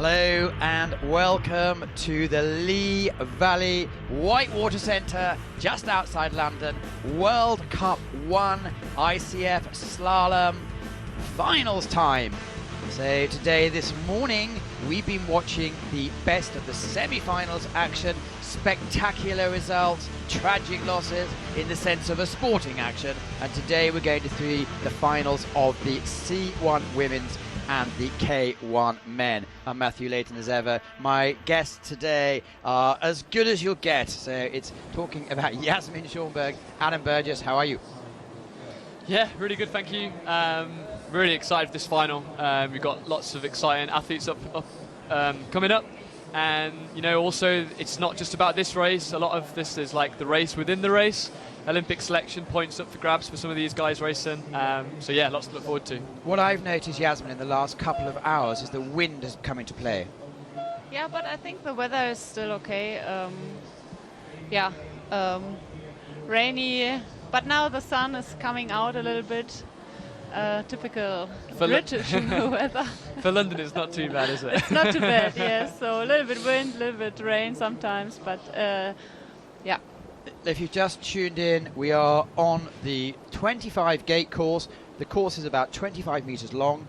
Hello and welcome to the Lee Valley Whitewater Centre just outside London. World Cup 1 ICF Slalom finals time. So today, this morning, we've been watching the best of the semi-finals action, spectacular results, tragic losses in the sense of a sporting action, and today we're going to see the finals of the C1 women's and the K1 men. I'm Matthew Layton as ever. My guests today are as good as you'll get. So it's talking about Yasmin Schonberg, Adam Burgess. How are you? Yeah, really good, thank you. Really excited for this final. We've got lots of exciting athletes coming up. And, you know, also it's not just about this race. A lot of this is like the race within the race. Olympic selection points up for grabs for some of these guys racing. So yeah, lots to look forward to. What I've noticed, Yasmin, in the last couple of hours is the wind has come into play. Yeah, but I think the weather is still okay. Rainy, but now the sun is coming out a little bit. Typical British weather. For London, it's not too bad, is it? It's not too bad, yes. So a little bit wind, a little bit rain sometimes, but yeah. If you've just tuned in, we are on the 25 gate course. The course is about 25 meters long.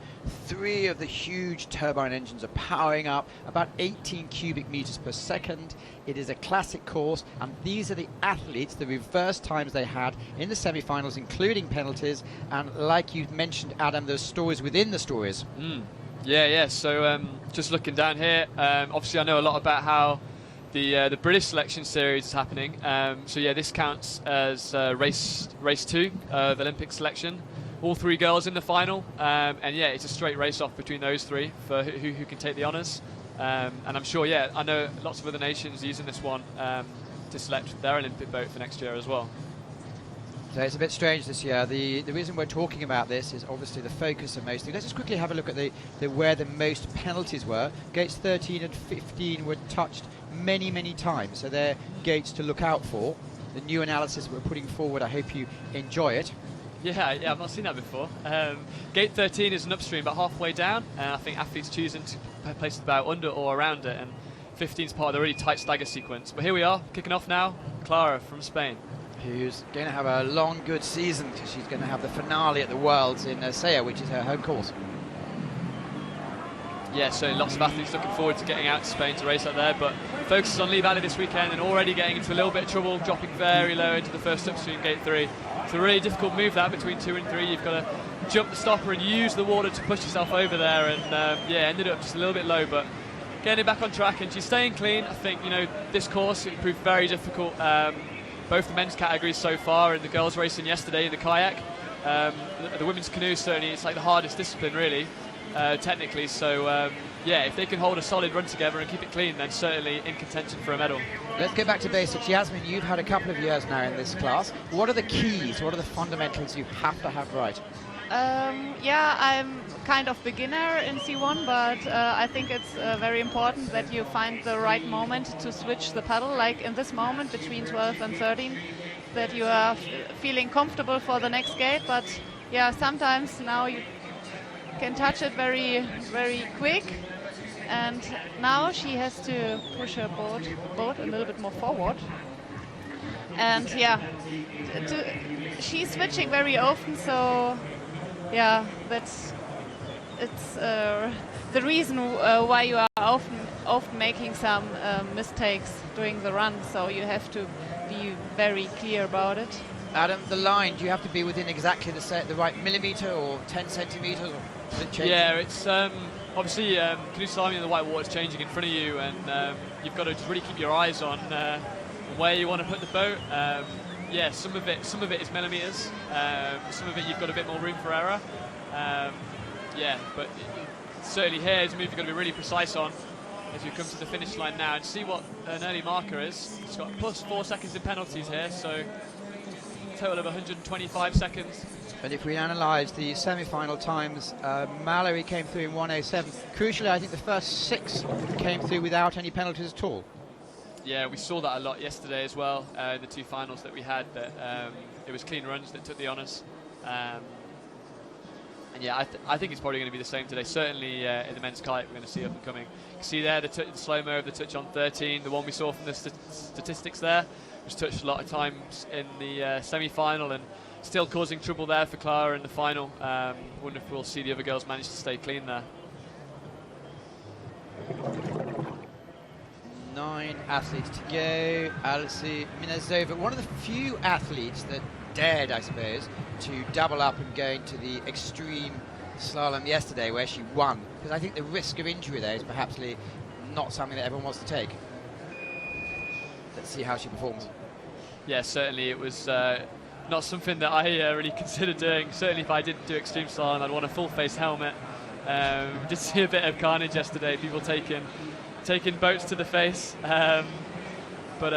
3 of the huge turbine engines are powering up, about 18 cubic meters per second. It is a classic course, and these are the athletes, the reverse times they had in the semi-finals, including penalties. And like you mentioned, Adam, there's stories within the stories. Yeah. So just looking down here, obviously I know a lot about how the British selection series is happening. So yeah, this counts as race 2 of the Olympic selection. All 3 girls in the final, and yeah, it's a straight race off between those 3 for who can take the honours. And I'm sure, yeah, I know lots of other nations using this one to select their Olympic boat for next year as well. So it's a bit strange this year. The reason we're talking about this is obviously the focus of most things. Let's just quickly have a look at where the most penalties were. Gates 13 and 15 were touched many times, so they're gates to look out for. The new analysis we're putting forward, I hope you enjoy it. Yeah, I've not seen that before. Gate 13 is an upstream about halfway down, and I think athletes choosing to place it about under or around it, and 15 is part of the really tight stagger sequence. But here we are, kicking off now, Clara from Spain. Who's going to have a long, good season, because she's going to have the finale at the Worlds in Saya, which is her home course. Yeah, so lots of athletes looking forward to getting out to Spain to race out there, but focuses on Lee Valley this weekend and already getting into a little bit of trouble, dropping very low into the first upstream, Gate 3. It's a really difficult move that between 2 and 3. You've got to jump the stopper and use the water to push yourself over there, and ended up just a little bit low, but getting it back on track, and she's staying clean. I think, you know, this course, it proved very difficult, both the men's categories so far and the girls racing yesterday in the kayak. The women's canoe, certainly, it's like the hardest discipline, really. Technically, so if they can hold a solid run together and keep it clean, then certainly in contention for a medal. Let's get back to basics. Yasmin, you've had a couple of years now in this class. What are the keys? What are the fundamentals you have to have right? I'm kind of beginner in C1, but I think it's very important that you find the right moment to switch the paddle, like in this moment between 12 and 13, that you are feeling comfortable for the next gate. But yeah, sometimes now you can touch it very quick, and now she has to push her boat a little bit more forward, and she's switching very often, so yeah, it's the reason why you are often making some mistakes during the run, so you have to be very clear about it. Adam, the line, do you have to be within exactly the right millimetre or 10 centimetres? Or does it change? Yeah, it's obviously canoe slalom in the white water is changing in front of you, and you've got to just really keep your eyes on where you want to put the boat. Some of it is millimetres. Some of it you've got a bit more room for error. But certainly here is a move you've got to be really precise on as you come to the finish line now, and see what an early marker is. It's got plus 4 seconds in penalties here, so total of 125 seconds. And if we analyse the semi-final times, Mallory came through in 1:07. Crucially, I think the first 6 came through without any penalties at all. Yeah, we saw that a lot yesterday as well, in the 2 finals that we had, that it was clean runs that took the honours. And yeah, I think it's probably going to be the same today. Certainly in the men's kite, we're going to see up and coming. You can see there the slow-mo of the touch on 13, the one we saw from the statistics there, was touched a lot of times in the semi-final and still causing trouble there for Clara in the final. Wonder if we'll see the other girls manage to stay clean there. 9 athletes to go. Alexei Minazova, one of the few athletes that dared, I suppose, to double up and go into the extreme slalom yesterday where she won, because I think the risk of injury there is perhaps not something that everyone wants to take. Let's see how she performs. Yeah, certainly it was not something that I really considered doing. Certainly if I didn't do extreme slalom, I'd want a full face helmet. Did see a bit of carnage yesterday, people taking boats to the face. But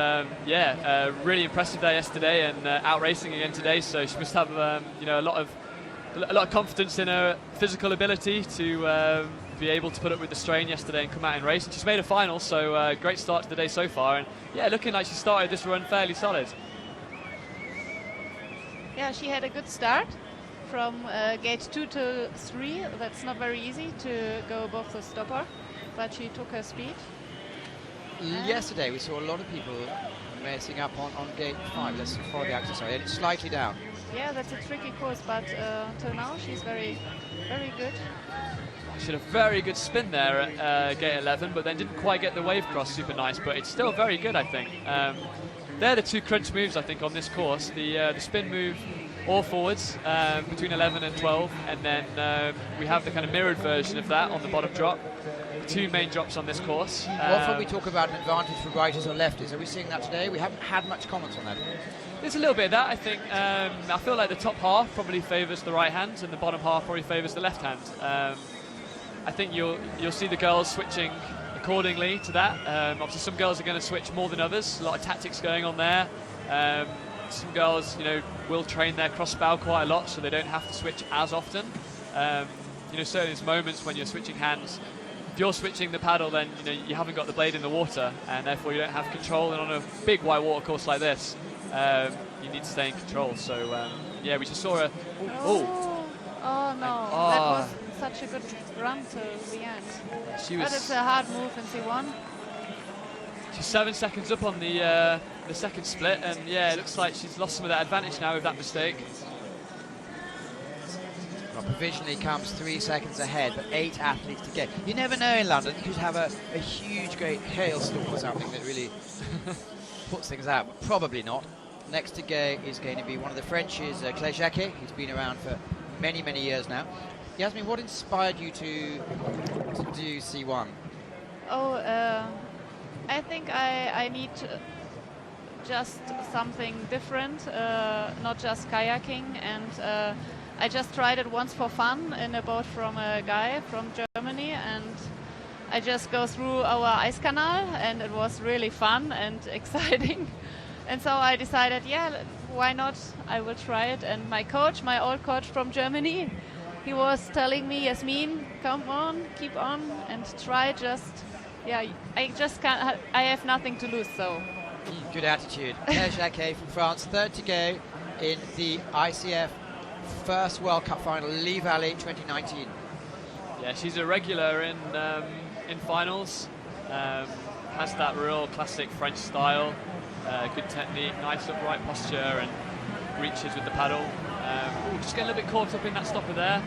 really impressive there yesterday, and out racing again today. So she must have a lot of confidence in her physical ability to be able to put up with the strain yesterday and come out and race. And she's made a final, so great start to the day so far. And yeah, looking like she started this run fairly solid. Yeah, she had a good start from gate 2 to 3. That's not very easy to go above the stopper, but she took her speed. Yesterday we saw a lot of people racing up on gate 5. Let's follow the axis, sorry, and it's slightly down. Yeah, that's a tricky course, but till now she's very, very good. She had a very good spin there at gate 11, but then didn't quite get the wave cross super nice, but it's still very good, I think. They're the two crunch moves, I think, on this course. The spin move all forwards between 11 and 12, and then we have the kind of mirrored version of that on the bottom drop. The two main drops on this course. Often we talk about an advantage for righties or lefties. Are we seeing that today? We haven't had much comments on that. There's a little bit of that, I think. I feel like the top half probably favours the right hand, and the bottom half probably favours the left hand. I think you'll see the girls switching accordingly to that. Obviously, some girls are going to switch more than others. A lot of tactics going on there. Some girls, will train their cross bow quite a lot, so they don't have to switch as often. Certainly there's moments when you're switching hands. If you're switching the paddle, then you haven't got the blade in the water, and therefore you don't have control. And on a big white water course like this, you need to stay in control. So we just saw a. Oh no! That was such a good run to the end. But it's a hard move in C1. She's 7 seconds up on the second split, and yeah, it looks like she's lost some of that advantage now with that mistake. Well, provisionally comes 3 seconds ahead, but 8 athletes to go. You never know in London. You could have a huge, great hailstorm or something that really puts things out, but probably not. Next to go is going to be one of the Frenches, Clay Jacquet, who's been around for many, many years now. Yasmin, what inspired you to do C1? I think I need just something different, not just kayaking, and I just tried it once for fun in a boat from a guy from Germany, and I just go through our ice canal, and it was really fun and exciting. And so I decided, why not? I will try it. And my coach, my old coach from Germany, he was telling me, Yasmin, come on, keep on, and try I just can't, I have nothing to lose, so. Good attitude. Claire Jacquet from France, third to go in the ICF first World Cup final, Lee Valley 2019. Yeah, she's a regular in finals. Has that real classic French style, good technique, nice upright posture, and reaches with the paddle. Just getting a little bit caught up in that stopper there.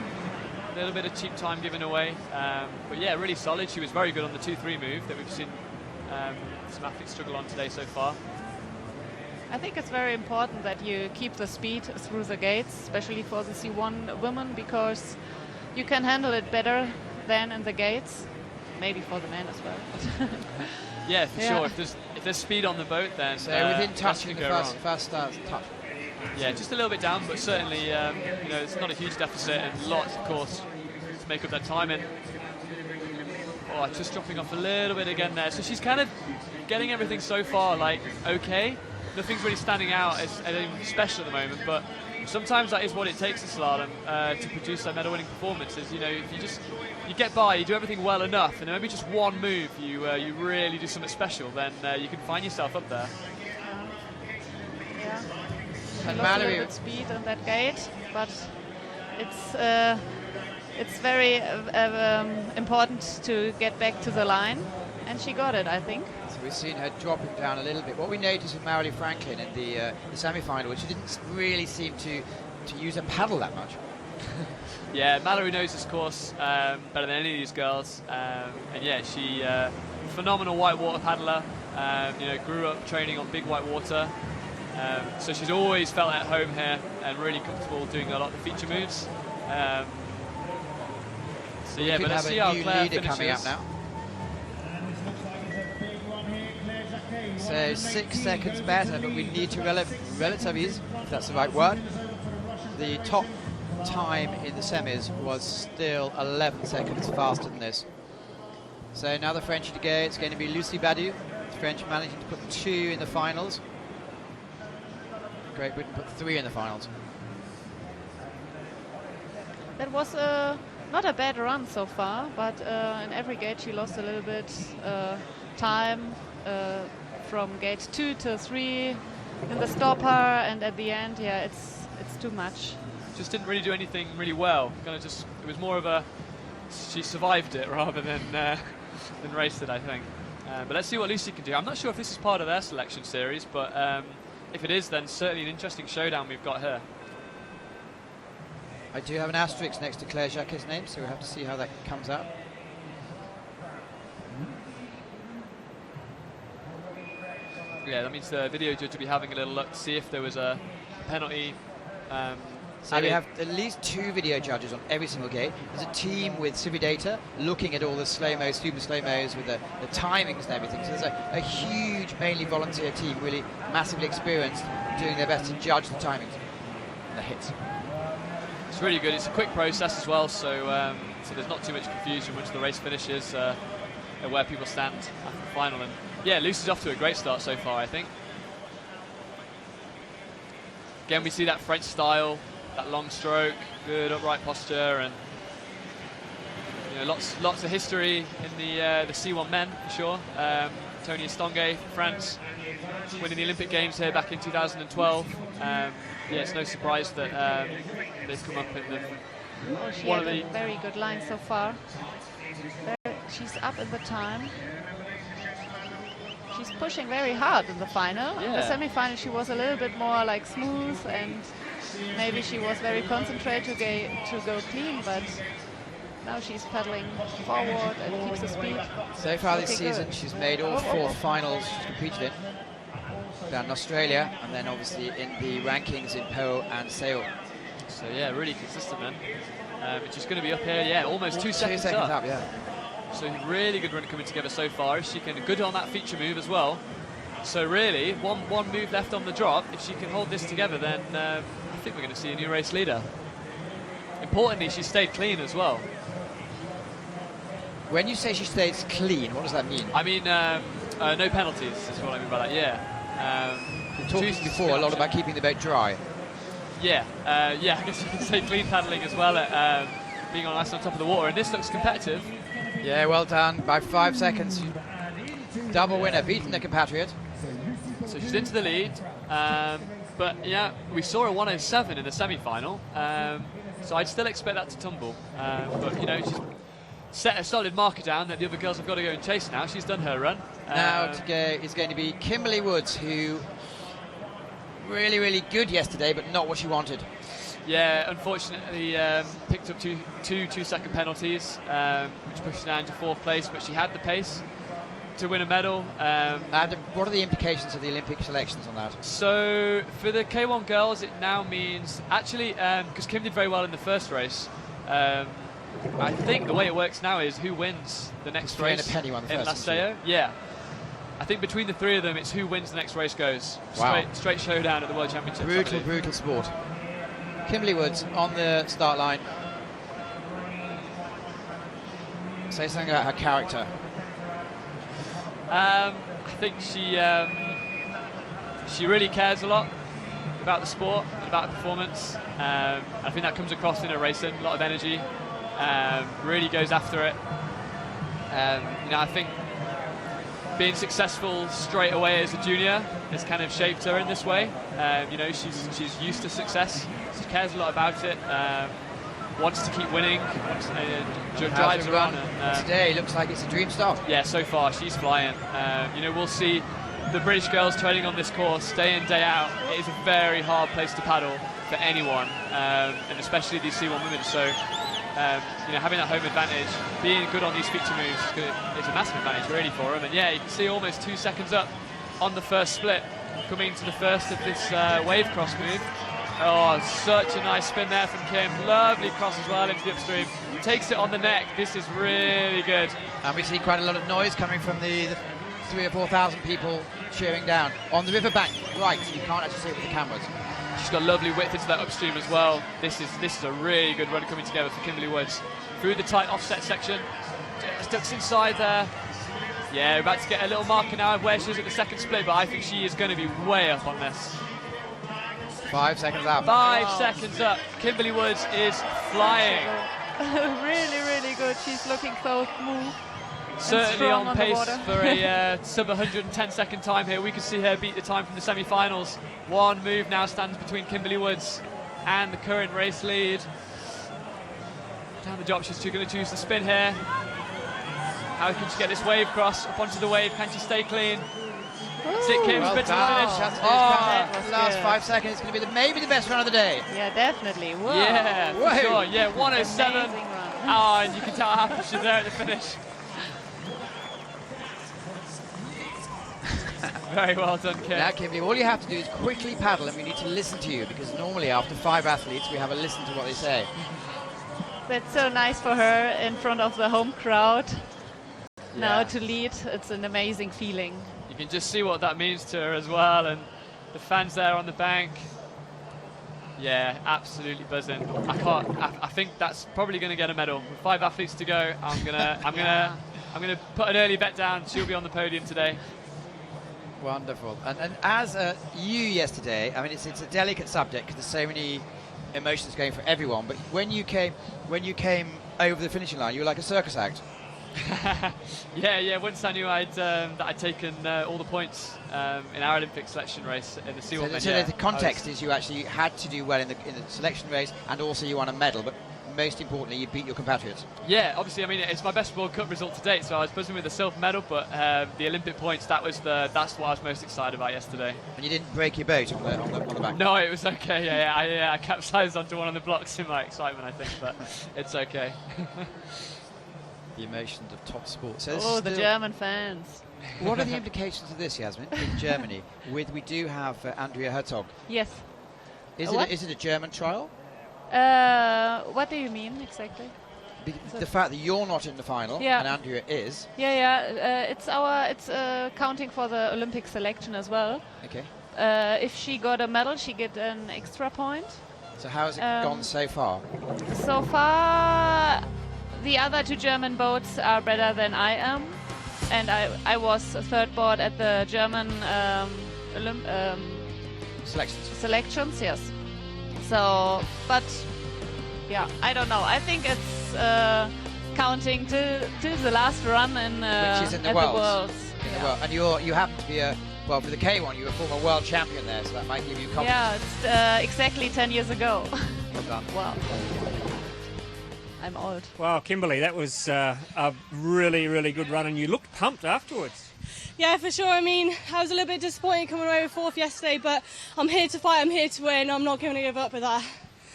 A little bit of cheap time given away. But yeah, really solid. She was very good on the 2-3 move that we've seen some athletes struggle on today so far. I think it's very important that you keep the speed through the gates, especially for the C1 women, because you can handle it better than in the gates. Maybe for the men as well. Yeah, for sure. If there's speed on the boat, then so within touch in the first touch. Yeah, just a little bit down, but certainly it's not a huge deficit, and lots, of course, to make up that time. And just dropping off a little bit again there. So she's kind of getting everything so far okay. Nothing's really standing out as anything special at the moment, but sometimes that is what it takes in slalom to produce that medal-winning performances. If you get by, you do everything well enough, and maybe just one move you really do something special, then you can find yourself up there. Yeah. And Mallory with speed on that gate, but it's very important to get back to the line, and she got it, I think. So we've seen her dropping down a little bit. What we noticed with Marilee Franklin in the semi-final was she didn't really seem to use her paddle that much. Yeah, Mallory knows this course better than any of these girls, and yeah, she phenomenal whitewater paddler. Grew up training on big whitewater, so she's always felt at home here and really comfortable doing a lot of the feature moves. So yeah, but let's see how Claire finishes. Coming up now. So 6 seconds better, but we need to relativize, if that's the right word. The top time in the semis was still 11 seconds faster than this. So now the French to go. It's going to be Lucie Badu. The French managing to put 2 in the finals. Great Britain put 3 in the finals. That was not a bad run so far, but in every gate she lost a little bit time from gate 2 to 3 in the stopper, and at the end, yeah, it's too much. Just didn't really do anything really well. It was more of a, she survived it rather than raced it, I think. But let's see what Lucie can do. I'm not sure if this is part of their selection series, but if it is, then certainly an interesting showdown we've got here. I do have an asterisk next to Claire Jacquet's name, so we'll have to see how that comes out. Yeah, that means the video judge will be having a little look to see if there was a penalty. So we have at least 2 video judges on every single gate. There's a team with Civi Data looking at all the slow-mos, super slow-mos with the timings and everything. So there's a huge, mainly volunteer team, really massively experienced, doing their best to judge the timings and the hits. It's really good. It's a quick process as well, so there's not too much confusion once the race finishes and where people stand after the final. And yeah, Lucie's off to a great start so far, I think. Again, we see that French style, that long stroke, good upright posture, and lots of history in the C1 men for sure. Tony Estanguet from France, winning the Olympic Games here back in 2012. Yeah, it's no surprise that they've come up in the she had a very good line so far. She's up in the time. She's pushing very hard in the final. Yeah. In the semi-final she was a little bit more like smooth, and maybe she was very concentrated to go clean, but now she's paddling forward and keeps the speed. So far this season she's made all 4 finals she's competed in. Down in Australia, and then obviously in the rankings in Po and Seoul. So yeah, really consistent then. She's going to be up here, yeah, almost 2 seconds up. Yeah. So really good run coming together so far. She can good on that feature move as well. So really, one move left on the drop. If she can hold this together, then I think we're going to see a new race leader. Importantly, she stayed clean as well. When you say she stays clean, what does that mean? I mean, no penalties is what I mean by that, yeah. You're talking before a lot about keeping the boat dry. Yeah, I guess you can say clean paddling as well, being on ice on top of the water. And this looks competitive. Yeah, well done. By 5 seconds, double winner, beating the compatriot. So she's into the lead. But yeah, we saw a 107 in the semi-final. So I'd still expect that to tumble. But she's set a solid marker down that the other girls have got to go and chase now. She's done her run. Now to go is going to be Kimberly Woods, who really, really good yesterday, but not what she wanted. Yeah, unfortunately picked up two 2-second penalties, which pushed her down to 4th place, but she had the pace to win a medal. What are the implications of the Olympic selections on that? So for the K1 girls, it now means, actually, because Kim did very well in the first race, I think the way it works now is who wins the next race in Laseo. Yeah. I think between the 3 of them, it's who wins the next race goes. Wow. Straight showdown at the World Championships. Brutal sport. Kimberly Woods on the start line. Say something about her character. I think she really cares a lot about the sport and about the performance. I think that comes across in her racing, a lot of energy. Really goes after it. I think being successful straight away as a junior has kind of shaped her in this way. She's used to success. She cares a lot about it. wants to keep winning, drives around. Today looks like it's a dream stop. Yeah, so far she's flying. We'll see the British girls training on this course day in, day out. It is a very hard place to paddle for anyone, and especially these C1 women. So, having that home advantage, being good on these feature moves is a massive advantage really for them. And yeah, you can see almost 2 seconds up on the first split, coming to the first of this wave cross move. Oh, such a nice spin there from Kim. Lovely cross as well into the upstream. Takes it on the neck. This is really good. And we see quite a lot of noise coming from the 3,000 or 4,000 people cheering down on the riverbank. Right, you can't actually see it with the cameras. She's got lovely width into that upstream as well. This is a really good run coming together for Kimberly Woods. Through the tight offset section. Just ducks inside there. Yeah, we're about to get a little marker now of where she is at the second split, but I think she is going to be way up on this. 5 seconds up. 5 seconds up. Kimberly Woods is flying. Really, really good. She's looking so smooth. Certainly on pace for a sub 110 second time here. We can see her beat the time from the semi-finals. One move now stands between Kimberly Woods and the current race lead. Down the drop, she's going to choose the spin here. How can she get this wave cross up onto the wave? Can she stay clean? That's it, Kim. Sprint to the finish. Last 5 seconds. It's going to be maybe the best run of the day. Yeah, definitely. Whoa. Yeah, for sure. Yeah, 107. And you can tell how happy she's there at the finish. Very well done, Kim. Now, Kimberly, all you have to do is quickly paddle, and we need to listen to you, because normally after 5 athletes, we have a listen to what they say. That's so nice for her in front of the home crowd. Yeah. Now to lead, it's an amazing feeling. You can just see what that means to her as well, and the fans there on the bank. Yeah, absolutely buzzing. I think that's probably going to get a medal. With 5 athletes to go, I'm gonna put an early bet down. She'll be on the podium today. Wonderful. And as you yesterday, I mean, it's a delicate subject because there's so many emotions going for everyone. But when you came over the finishing line, you were like a circus act. yeah. Once I knew that I'd taken all the points in our Olympic selection race in the C1w. So the context is you actually had to do well in the selection race, and also you won a medal. But most importantly, you beat your compatriots. Yeah, obviously, I mean, it's my best World Cup result to date, so I was buzzing with the silver medal, but the Olympic points, that's what I was most excited about yesterday. And you didn't break your boat on the back? No, it was okay, yeah. I capsized onto one of the blocks in my excitement, I think, but it's okay. The emotions of top sport. So oh, the German fans. What are the implications of this, Yasmin, in Germany? We do have Andrea Herzog. Yes. Is it a German trial? What do you mean exactly? The fact that you're not in the final and Andrea is. It's counting for the Olympic selection as well. Okay. If she got a medal, she get an extra point. So how has it gone so far? So far, the other 2 German boats are better than I am, and I was third board at the German selections. Yes. So, but yeah, I don't know. I think it's counting to the last run in which is in the Worlds. And you happen to be for the K1, you were a former world champion there, so that might give you confidence. Yeah, it's exactly 10 years ago. Well done. Wow. I'm old. Wow, Kimberly, that was a really, really good run, and you looked pumped afterwards. Yeah, for sure. I mean, I was a little bit disappointed coming away with 4th yesterday, but I'm here to fight, I'm here to win, I'm not going to give up with that.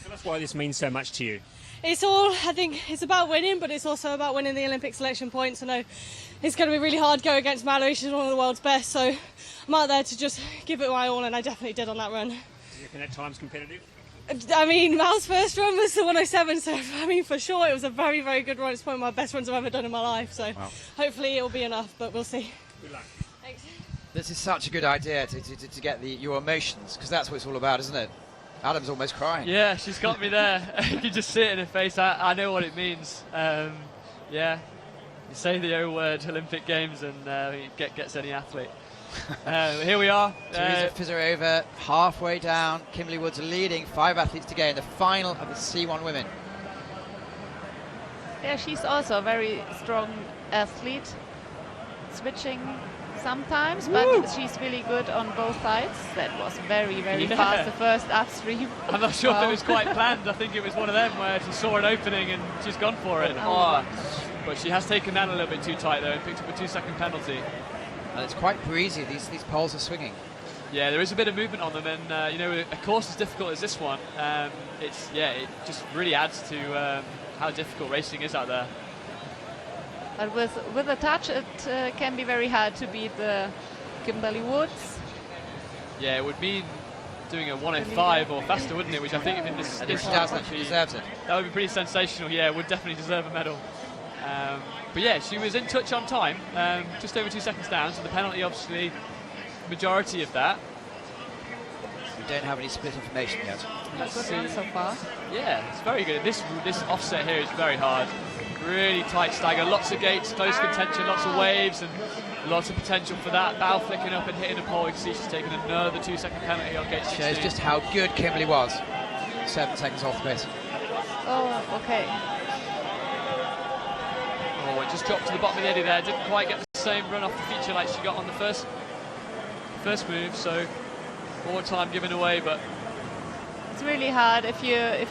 Tell us why this means so much to you. I think it's about winning, but it's also about winning the Olympic selection points. I know it's going to be really hard to go against Mallory, she's one of the world's best, so I'm out there to just give it my all, and I definitely did on that run. Do you reckon that time's competitive? I mean, Mal's first run was the 107, so I mean, for sure it was a very, very good run. It's one of my best runs I've ever done in my life, so hopefully it'll be enough, but we'll see. Good luck. Thanks. This is such a good idea to get your emotions, because that's what it's all about, isn't it? Adam's almost crying. Yeah, she's got me there. You can just see it in her face. I know what it means. You say the O word, Olympic Games, and it gets any athlete. Here we are. Teresa Fizarova halfway down. Kimberly Woods leading. 5 athletes to go in the final of the C1 women. Yeah, she's also a very strong athlete. Switching sometimes, but she's really good on both sides. That was very, very fast, the first upstream. I'm not sure if it was quite planned. I think it was one of them where she saw an opening and she's gone for it. But she has taken that a little bit too tight though and picked up a 2-second penalty. And it's quite breezy. These poles are swinging. Yeah, there is a bit of movement on them, and you know, a course as difficult as this one, it just really adds to how difficult racing is out there. But with a touch, it can be very hard to beat the Kimberly Woods. Yeah, it would mean doing a 1:05 or faster, wouldn't it? Which I think in this She deserves it. that would be pretty sensational. Yeah, would definitely deserve a medal. But yeah, she was in touch on time, just over 2 seconds down. So the penalty, obviously, majority of that. We don't have any split information yet. Let's Good see. run so far. Yeah, it's very good. This offset here is very hard. Really tight stagger, lots of gates, close contention, lots of waves, and lots of potential for that. Bow flicking up and hitting a pole. You can see she's taken another 2-second penalty on gate 16. Shows just how good Kimberly was. 7 seconds off the pace. Oh, okay. Oh, it just dropped to the bottom of the eddy there. Didn't quite get the same run off the feature like she got on the first move. So more time given away, but It's really hard if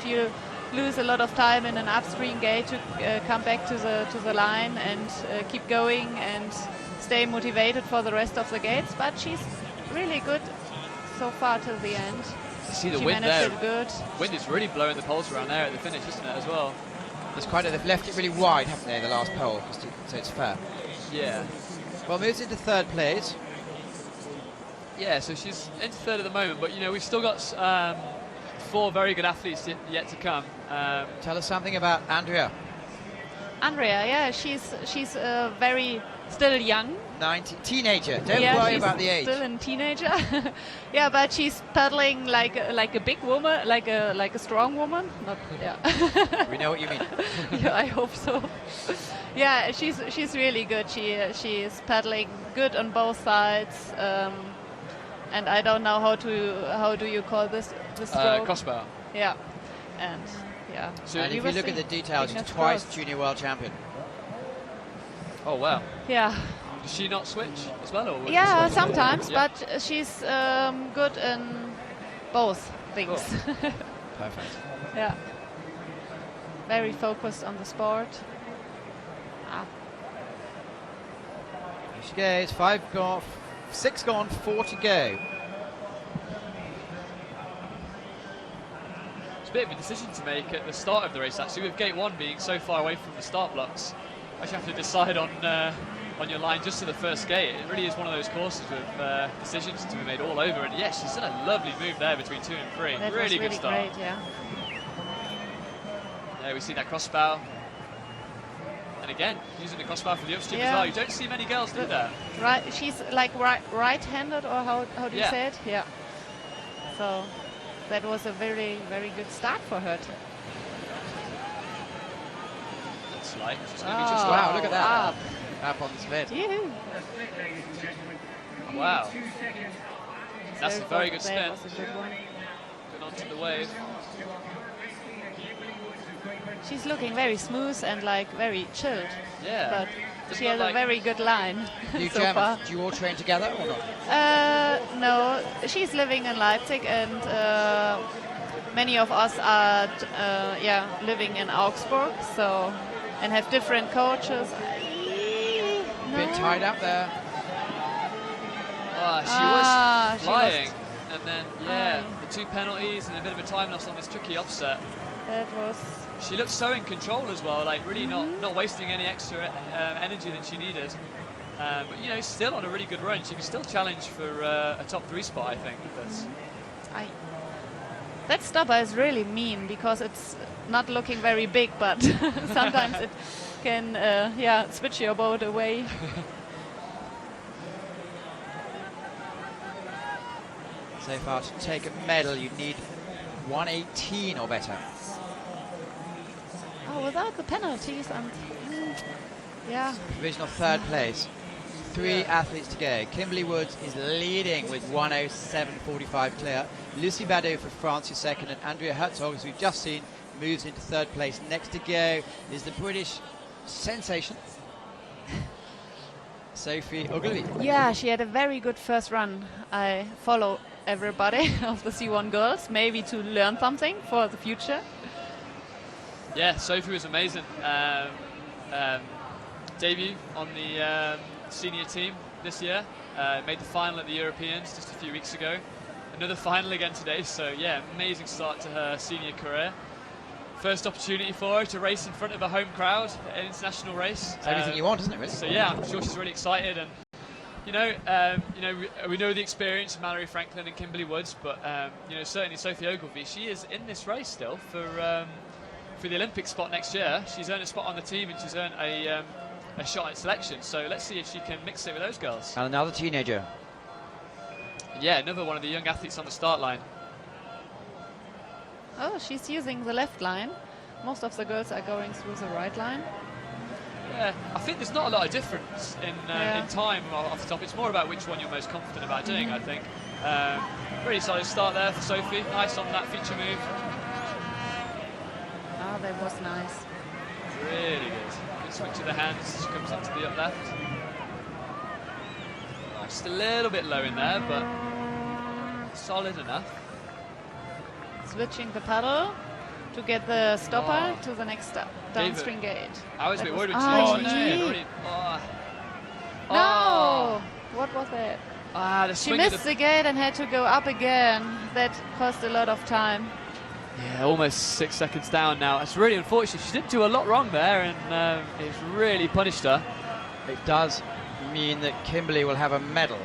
you lose a lot of time in an upstream gate to come back to the line and keep going and stay motivated for the rest of the gates. But she's really good so far till the end. you see the She wind managed there. it good. Wind is really blowing the poles around there at the finish, isn't it, as well? They've left it really wide, haven't they, the last pole, so it's fair. Yeah. Well, moves into third place. Yeah, so she's into third at the moment, but you know, we've still got 4 very good athletes yet to come. Tell us something about Andrea. Andrea, yeah, she's very still young. 90, teenager. Don't Yeah, worry she's about the age. still a teenager. Yeah, but she's pedaling like a big woman, like a strong woman. Not, yeah. We know what you mean. Yeah, I hope so. Yeah, she's really good. She is pedaling good on both sides. And I don't know how do you call this stroke? Crossbow. Yeah, and yeah. So And if you look at the details, she's Fingers twice crossed. junior world champion. Oh wow. Yeah, Does she not switch as well? Or yeah, switch? sometimes, Yeah. but she's good in both things. Perfect. Yeah, very focused on the sport. Ah. Here she goes. 5 gone, 6 gone, 4 to go. It's a bit of a decision to make at the start of the race, actually, with gate 1 being so far away from the start blocks. You actually have to decide on your line just to the first gate. It really is one of those courses with decisions to be made all over. And yes, she's done a lovely move there between 2 and 3. That Really was good start. great, yeah. There we see that crossbow. And again, using the crossbow for the upstream as Yeah. well. You don't see many girls do that. Right, she's like right-handed, or how do you Yeah. say it? Yeah. So that was a very, very good start for her. Looks like she's going to be just Oh, Wow, look at that. up. Up on the split. Yoo-hoo. wow. That's a very good That spin. was a good one. Going onto the wave. She's looking very smooth and like very chilled. Yeah. But Doesn't she has look a like- very good line You so far. Germans, do you all train together or not? No, she's living in Leipzig, and many of us are living in Augsburg, so and have different coaches. Bit tied up there. She was she flying. lost. And then, the 2 penalties and a bit of a time loss on this tricky offset. That was She looked so in control as well, like really not wasting any extra energy than she needed. But you know, still on a really good run. She can still challenge for a top 3 spot, I think. that stopper is really mean because it's not looking very big, but sometimes it can switch your boat away. So far, to take a medal, you need 118 or better. Oh, without the penalties, and Provisional third place. 3 athletes to go. Kimberly Woods is leading with 107.45 clear. Lucy Badeau for France is second, and Andrea Herzog, as we've just seen, moves into third place. Next to go is the British sensation, Sophie Ogilvy. Yeah, she had a very good first run. I follow everybody of the C1 girls, maybe to learn something for the future. Yeah, Sophie was amazing. Debut on the senior team this year. Made the final at the Europeans just a few weeks ago. Another final again today, so yeah, amazing start to her senior career. First opportunity for her to race in front of a home crowd at an international race. It's anything you want, isn't it, really? So yeah, I'm sure she's really excited, and we know the experience of Mallory Franklin and Kimberly Woods, but certainly Sophie Ogilvy, she is in this race still for the Olympic spot next year. She's earned a spot on the team, and she's earned a shot at selection. So let's see if she can mix it with those girls. And another teenager. Yeah, another one of the young athletes on the start line. Oh, she's using the left line. Most of the girls are going through the right line. Yeah, I think there's not a lot of difference in time off the top. It's more about which one you're most confident about doing, I think. Really solid start there for Sophie. Nice on that feature move. Ah, that was nice. Really good. Good switch of the hands. She comes into the up left. Just a little bit low in there, but solid enough. Switching the paddle to get the stopper to the next downstream gate. I was a bit worried when Oh, she gee. Oh. No! What was that? The She swing of missed the gate and had to go up again. That cost a lot of time. Yeah, almost 6 seconds down now. It's really unfortunate. She didn't do a lot wrong there, and it's really punished her. It does mean that Kimberly will have a medal.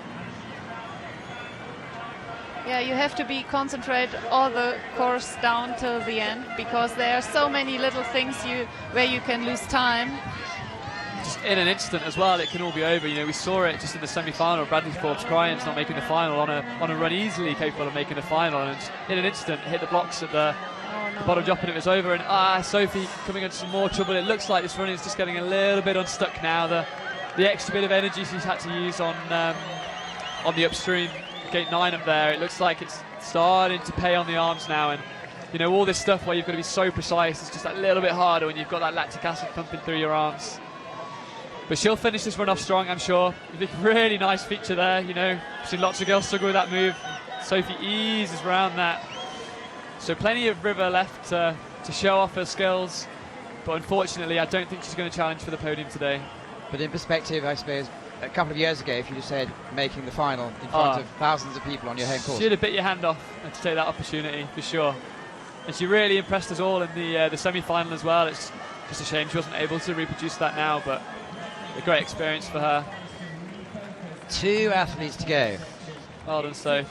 Yeah, you have to be concentrate all the course down till the end, because there are so many little things where you can lose time. Just in an instant as well, it can all be over. We saw it just in the semi-final. Bradley Forbes Cryans not making the final on a run easily capable of making the final, and in an instant hit the blocks at the bottom drop, and it was over. And Sophie coming into some more trouble. It looks like this run is just getting a little bit unstuck now. The extra bit of energy she's had to use on the upstream gate 9 up there, it looks like it's starting to pay on the arms now, and all this stuff where you've got to be so precise, it's just a little bit harder when you've got that lactic acid pumping through your arms. But she'll finish this run off strong, I'm sure. Really nice feature there. I've seen lots of girls struggle with that move. Sophie eases around that. So plenty of river left to show off her skills, but unfortunately I don't think she's going to challenge for the podium today. But in perspective, I suppose, a couple of years ago, if you just said making the final in front of thousands of people on your home course. She'd have bit your hand off to take that opportunity, for sure. And she really impressed us all in the semi-final as well. It's just a shame she wasn't able to reproduce that now, but a great experience for her. 2 athletes to go. Well done, Soph.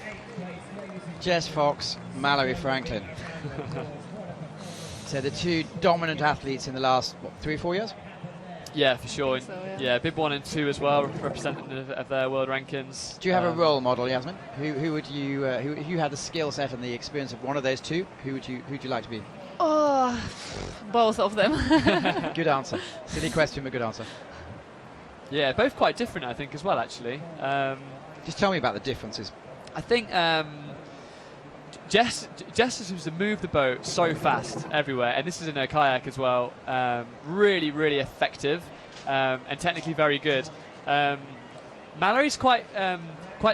Jess Fox, Mallory Franklin. So the 2 dominant athletes in the last, 3 or 4 years? Yeah, for sure. So, yeah. Yeah, bib 1 and 2 as well, representative of their world rankings. Do you have a role model, Yasmin? Who would you, if you had the skill set and the experience of one of those 2, who would you like to be? Oh, both of them. Good answer. Silly question, but good answer. Yeah, both quite different, I think, as well, actually. Just tell me about the differences. I think Jess seems to move the boat so fast everywhere, and this is in her kayak as well. Really, really effective, and technically very good. Mallory's quite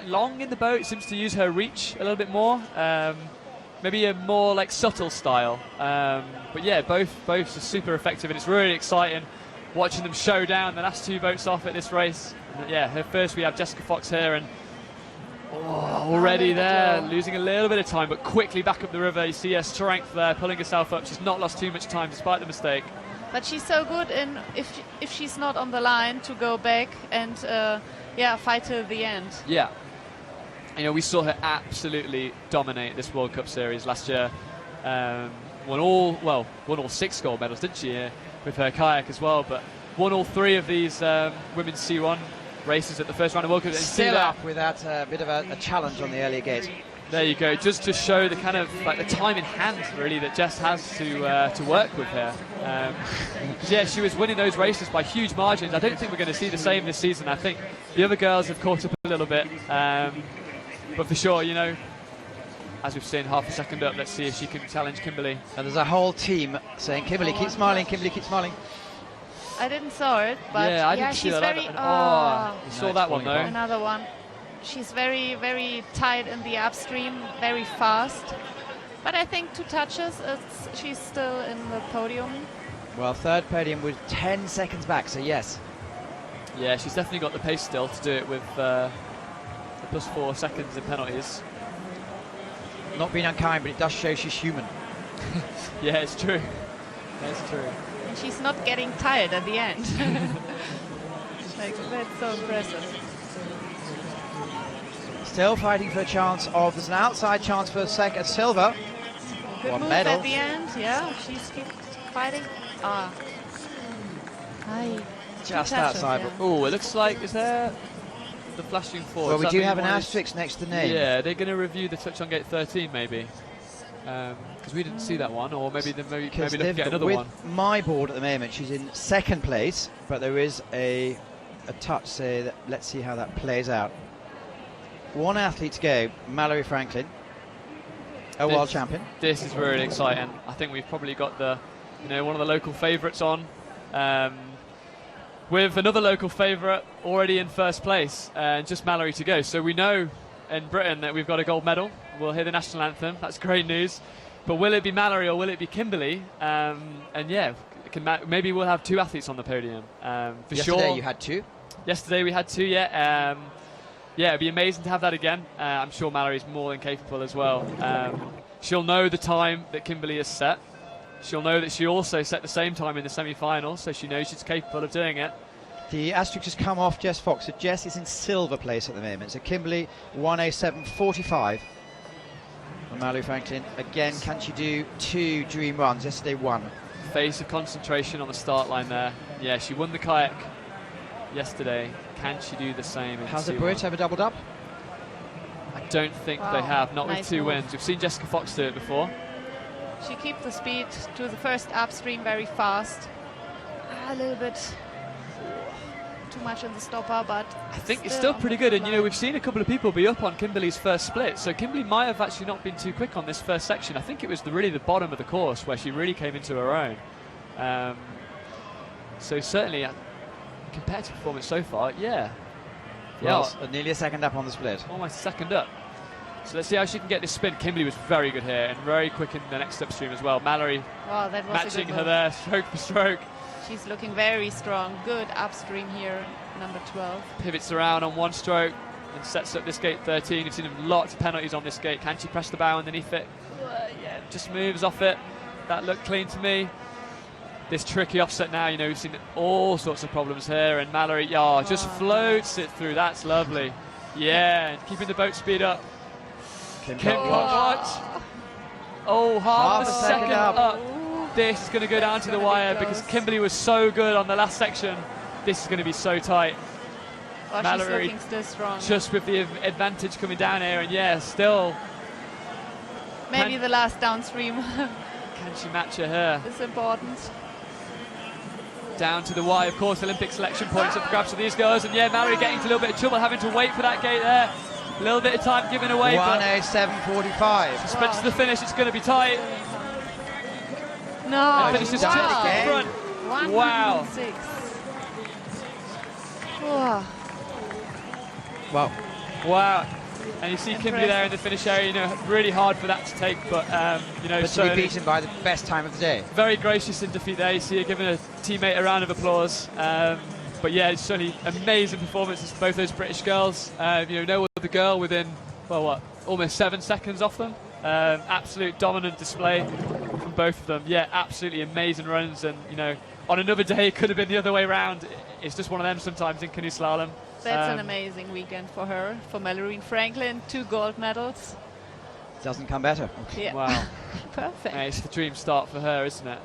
long in the boat. Seems to use her reach a little bit more. Maybe a more like subtle style. But yeah, both are super effective, and it's really exciting watching them show down the last 2 boats off at this race. And yeah, her first we have Jessica Fox here, and already there, losing a little bit of time, but quickly back up the river. You see her strength there, pulling herself up. She's not lost too much time despite the mistake. But she's so good in, if she's not on the line, to go back and fight till the end. Yeah. We saw her absolutely dominate this World Cup series last year. Won all 6 gold medals, didn't she, with her kayak as well, but won all 3 of these women's C1 races at the first round of World Cup. Still up with that bit of a challenge on the earlier gate. There you go, just to show the kind of the time in hand really that Jess has to work with here. Yeah, she was winning those races by huge margins. I don't think we're going to see the same this season. I think the other girls have caught up a little bit, but for sure, as we've seen, half a second up. Let's see if she can challenge Kimberly. And there's a whole team saying, Kimberly, keep smiling, Kimberly, keep smiling. I didn't saw it, but yeah, I didn't see she's that. very. You No, saw it's that one falling though. apart. Another one. She's very, very tight in the upstream, very fast. But I think 2 touches, she's still in the podium. Well, third podium with 10 seconds back, so yes. Yeah, she's definitely got the pace still to do it with the +4 seconds in penalties. Not being unkind, but it does show she's human. Yeah, it's true. It's true. And she's not getting tired at the end. Like, that's so impressive. Still fighting for a chance of, there's an outside chance for second silver. Good One move medal. at the end. Yeah, she's keep fighting. Aye. Just Two touches, outside. yeah. Oh, it looks like, is there the flashing forward? Well, we Does that do mean have an one is- asterisk next to the name. Yeah, they're going to review the touch on gate 13 maybe. Because we didn't see that one, or maybe maybe look at another with one. my board at the moment, she's in second place, but there is a touch, so that, let's see how that plays out. One athlete to go, Mallory Franklin, a world champion. This is really exciting. I think we've probably got one of the local favourites on, with another local favourite already in first place, and just Mallory to go. So we know in Britain that we've got a gold medal. We'll hear the national anthem. That's great news. But will it be Mallory or will it be Kimberly? And yeah, maybe we'll have 2 athletes on the podium. For Yesterday sure. you had 2. Yesterday we had 2, yeah. Yeah, it'd be amazing to have that again. I'm sure Mallory's more than capable as well. She'll know the time that Kimberly has set. She'll know that she also set the same time in the semi-final, so she knows she's capable of doing it. The asterisk has come off Jess Fox, so Jess is in silver place at the moment. So Kimberly 1:07.45. And Mallory Franklin, again, can she do 2 dream runs? Yesterday 1. Face of concentration on the start line there. Yeah, she won the kayak yesterday. Can she do the same in Has the C1? Brit ever doubled up? I don't think Wow, they have, not nice with 2 move. wins. We've seen Jessica Fox do it before. She keeps the speed to the first upstream very fast. A little bit too much in the stopper, but I think it's still on pretty the good, and line. we've seen a couple of people be up on Kimberly's first split, so Kimberly might have actually not been too quick on this first section. I think it was really the bottom of the course where she really came into her own. So certainly a competitive performance so far, yeah. Well, nearly a second up on the split. Almost a second up. So let's see how she can get this spin. Kimberly was very good here and very quick in the next upstream as well. Mallory Wow, that was a matching good her move. there, stroke for stroke. She's looking very strong. Good upstream here, number 12. Pivots around on one stroke and sets up this gate 13. You've seen lots of penalties on this gate. Can she press the bow underneath it? Yeah, just moves off it. That looked clean to me. This tricky offset now, we've seen all sorts of problems here, and Mallory, just floats it through. That's lovely. Yeah, and keeping the boat speed up. Kim, what? Oh, half a second up. This is going to go down to the wire because Kimberly was so good on the last section. This is going to be so tight. Well, Mallory she's looking still strong. just with the advantage coming down here, and still. Maybe the last downstream Can she match her here? is important. Down to the wire, of course, Olympic selection points up for grabs for these girls, and Mallory getting into a little bit of trouble, having to wait for that gate there. A little bit of time given away, but 1:07.45. sprints to the finish, it's going to be tight. No, And finishes done just it in front. 106. Wow. Well, Wow. And you see Kimberly there in the finish area, really hard for that to take, but, but to be certainly beaten by the best time of the day. very gracious in defeat there. You see her giving a teammate a round of applause. But yeah, it's certainly amazing performances for both those British girls. No other girl within, almost 7 seconds off them. Absolute dominant display from both of them. Yeah, absolutely amazing runs, and on another day it could have been the other way around. It's just one of them sometimes in canoe slalom. That's an amazing weekend for her, for Mallory Franklin. 2 gold medals. Doesn't come better. Yeah. Wow. Perfect. It's the dream start for her, isn't it?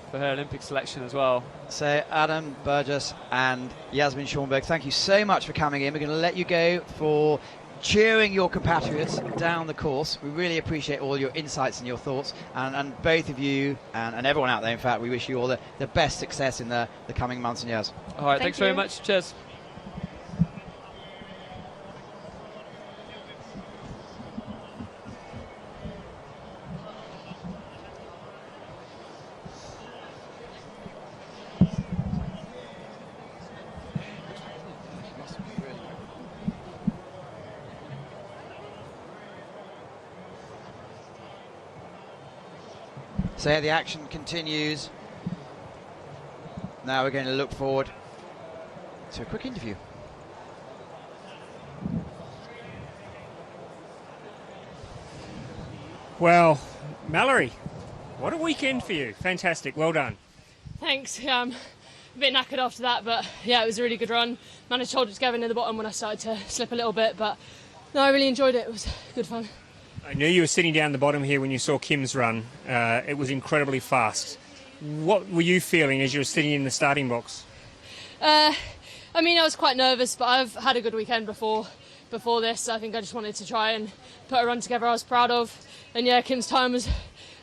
For her Olympic selection as well. So Adam Burgess and Yasmin Schornberg, thank you so much for coming in. We're going to let you go for cheering your compatriots down the course. We really appreciate all your insights and your thoughts, and both of you and everyone out there, in fact, we wish you all the best success in the coming months and years. All right, Thank thanks very you. much. Cheers. So the action continues. Now we're going to look forward to a quick interview. Well, Mallory, what a weekend for you. Fantastic. Well done. Thanks. A bit knackered after that, but yeah, it was a really good run. Managed to hold it together near the bottom when I started to slip a little bit, but no, I really enjoyed it. It was good fun. I knew you were sitting down the bottom here when you saw Kim's run. It was incredibly fast. What were you feeling as you were sitting in the starting box? I was quite nervous, but I've had a good weekend before this. I think I just wanted to try and put a run together I was proud of. And yeah, Kim's time was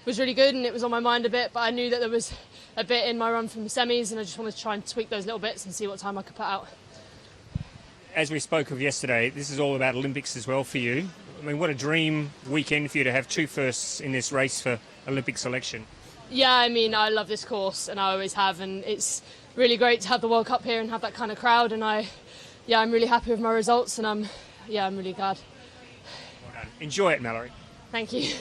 really good, and it was on my mind a bit, but I knew that there was a bit in my run from the semis, and I just wanted to try and tweak those little bits and see what time I could put out. As we spoke of yesterday, this is all about Olympics as well for you. I mean, what a dream weekend for you to have 2 firsts in this race for Olympic selection. Yeah, I love this course, and I always have, and it's really great to have the World Cup here and have that kind of crowd, and I'm really happy with my results, and I'm really glad. Well done. Enjoy it, Mallory. Thank you.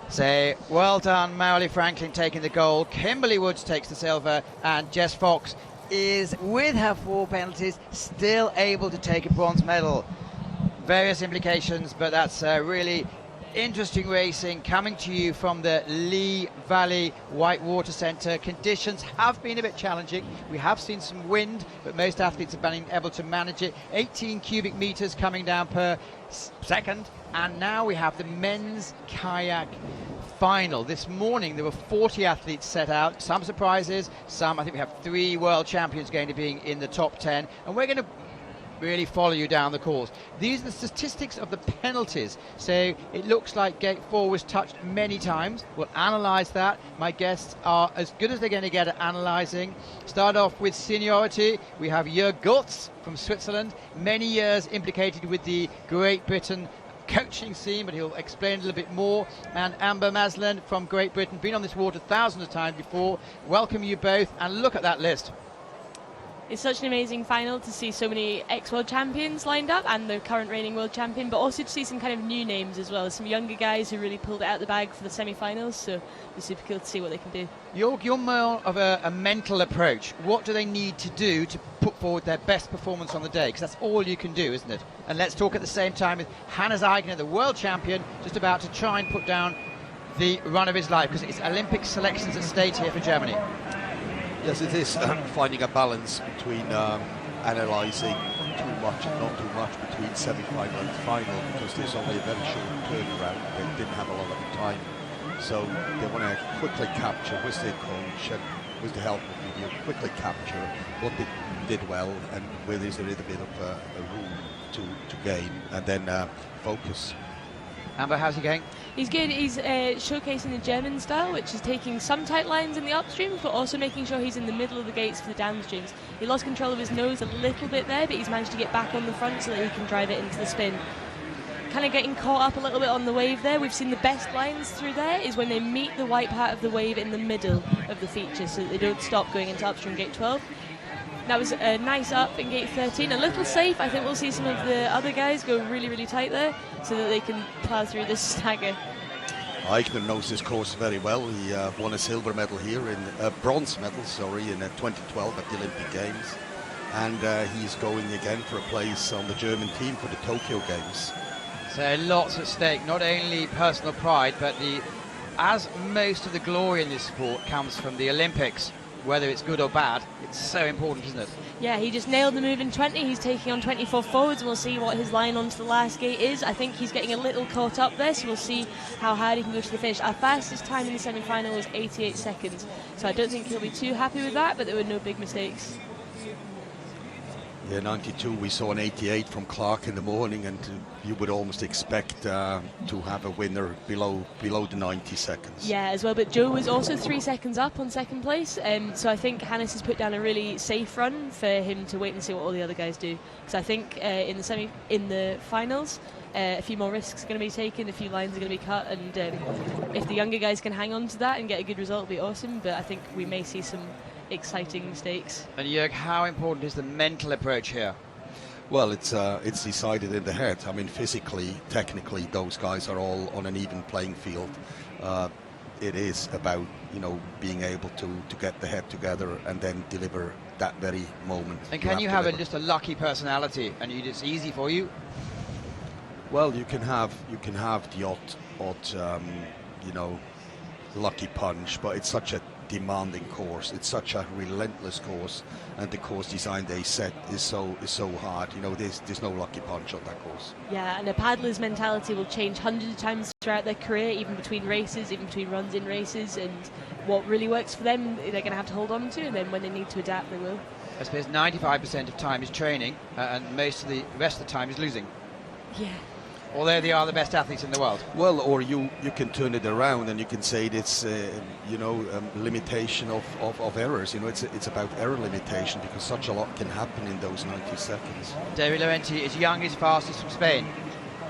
So well done, Marilyn Franklin taking the gold. Kimberly Woods takes the silver, and Jess Fox is, with her 4 penalties, still able to take a bronze medal. Various implications, but that's really interesting racing coming to you from the Lee Valley Whitewater Centre. Conditions have been a bit challenging. We have seen some wind, but most athletes have been able to manage it. 18 cubic meters coming down per second. And now we have the men's kayak final. This morning there were 40 athletes set out, some surprises, some. I think we have 3 world champions going to be in the top 10, and we're going to really follow you down the course. These are the statistics of the penalties. So it looks like gate 4 was touched many times. We'll analyse that. My guests are as good as they're going to get at analysing. Start off with seniority. We have Jörg Gutz from Switzerland, many years implicated with the Great Britain coaching scene, but he'll explain a little bit more. And Amber Maslen from Great Britain, been on this water thousands of times before. Welcome you both, and look at that list. It's such an amazing final to see so many ex-world champions lined up and the current reigning world champion, but also to see some kind of new names as well. Some younger guys who really pulled it out of the bag for the semi-finals, so it's super cool to see what they can do. You're more of a mental approach. What do they need to do to put forward their best performance on the day? Because that's all you can do, isn't it? And let's talk at the same time with Hannes Eigner, the world champion, just about to try and put down the run of his life, because it's Olympic selections at stake here for Germany. Yes, it is finding a balance between analysing too much and not too much between semi-final and final, because there's only a very short turnaround. They didn't have a lot of time So they want to quickly capture with their coach and with the help of video, quickly capture what they did well and where there's a little bit of a room to gain, and then focus. Amber, how's he going? He's good. He's showcasing the German style, which is taking some tight lines in the upstreams, but also making sure he's in the middle of the gates for the downstreams. He lost control of his nose a little bit there, but he's managed to get back on the front so that he can drive it into the spin. Kind of getting caught up a little bit on the wave there. We've seen the best lines through there is when they meet the white part of the wave in the middle of the feature so that they don't stop going into upstream gate 12. That was a nice up in gate 13, a little safe. I think we'll see some of the other guys go really, really tight there so that they can plough through this stagger. Eichner knows this course very well. He won a silver medal here, bronze medal, in 2012 at the Olympic Games. And he's going again for a place on the German team for the Tokyo Games. So lots at stake, not only personal pride, but as most of the glory in this sport comes from the Olympics, whether it's good or bad, it's so important, isn't it? Yeah, he just nailed the move in 20. He's taking on 24 forwards, and we'll see what his line onto the last gate is. I think he's getting a little caught up there, so we'll see how hard he can go to the finish. Our fastest time in the semi-final was 88 seconds, so I don't think he'll be too happy with that, but there were no big mistakes. Yeah, 92, we saw an 88 from Clark in the morning, and you would almost expect to have a winner below the 90 seconds. Yeah, as well, but Joe was also 3 seconds up on second place, so I think Hannes has put down a really safe run for him to wait and see what all the other guys do. Because I think in the finals, a few more risks are going to be taken, a few lines are going to be cut, and if the younger guys can hang on to that and get a good result, it'll be awesome, but I think we may see some exciting mistakes. And Jörg, how important is the mental approach here? Well, it's decided in the head. I mean, physically, technically, those guys are all on an even playing field. It is about, being able to get the head together and then deliver that very moment. And can you have just a lucky personality and it's easy for you? Well, you can have the odd lucky punch, but it's such a demanding course. It's such a relentless course, and the course design they set is so hard. There's no lucky punch on that course. Yeah, and a paddler's mentality will change hundreds of times throughout their career, even between races, even between runs in races, and what really works for them they're going to have to hold on to, and then when they need to adapt they will. I suppose 95% of time is training and most of the rest of the time is losing. Yeah. Although they are the best athletes in the world. Well, or you can turn it around and you can say it's limitation of errors. It's about error limitation, because such a lot can happen in those 90 seconds. David Laurenti is youngest, fastest from Spain.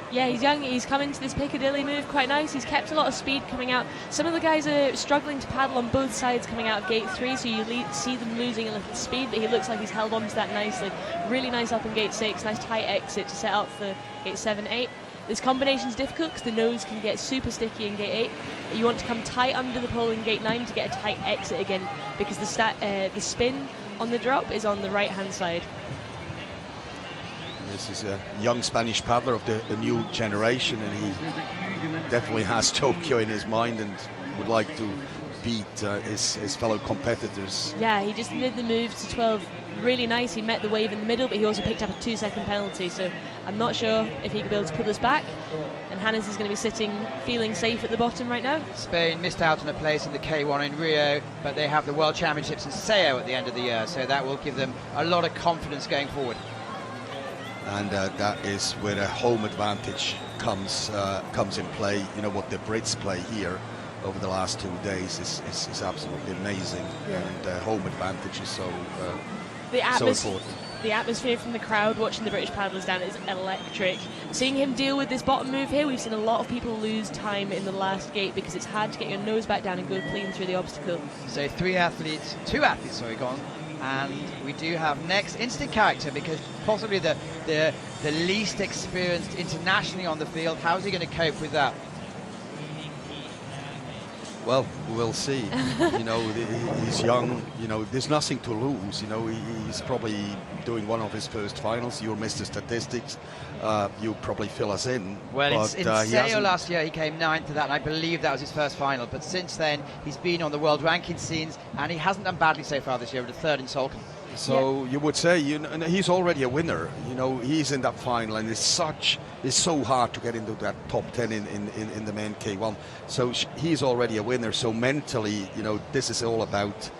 Yeah, he's young. He's come into this Piccadilly move quite nice. He's kept a lot of speed coming out. Some of the guys are struggling to paddle on both sides coming out of gate 3, so you see them losing a little speed, but he looks like he's held on to that nicely. Really nice up in gate 6, nice tight exit to set up for gate 7, 8. This combination's difficult because the nose can get super sticky in gate 8. You want to come tight under the pole in gate 9 to get a tight exit again, because the spin on the drop is on the right-hand side. This is a young Spanish paddler of the new generation, and he definitely has Tokyo in his mind and would like to beat his fellow competitors. Yeah, he just did the move to 12 really nice. He met the wave in the middle, but he also picked up a 2-second penalty, so I'm not sure if he could be able to pull us back. And Hannes is going to be sitting feeling safe at the bottom right now. Spain missed out on a place in the K1 in Rio, but they have the World Championships in Sao at the end of the year, so that will give them a lot of confidence going forward. And that is where a home advantage comes in play. What the Brits play here over the last 2 days is absolutely amazing, yeah. And home advantage is so important. The atmosphere from the crowd watching the British paddlers down is electric. Seeing him deal with this bottom move here, we've seen a lot of people lose time in the last gate because it's hard to get your nose back down and go clean through the obstacle. So two athletes, gone. And we do have next instant character, because possibly the least experienced internationally on the field. How's he going to cope with that? Well, we'll see. He's young. There's nothing to lose. He's probably doing one of his first finals. You'll miss the statistics. You probably fill us in. Well, in Sao last year he came 9th to that, and I believe that was his first final. But since then he's been on the world ranking scenes, and he hasn't done badly so far this year with a 3rd in Salcombe. So you would say, and he's already a winner. He's in that final, and it's so hard to get into that top 10 in the men K1. So he's already a winner. So mentally, this is all about,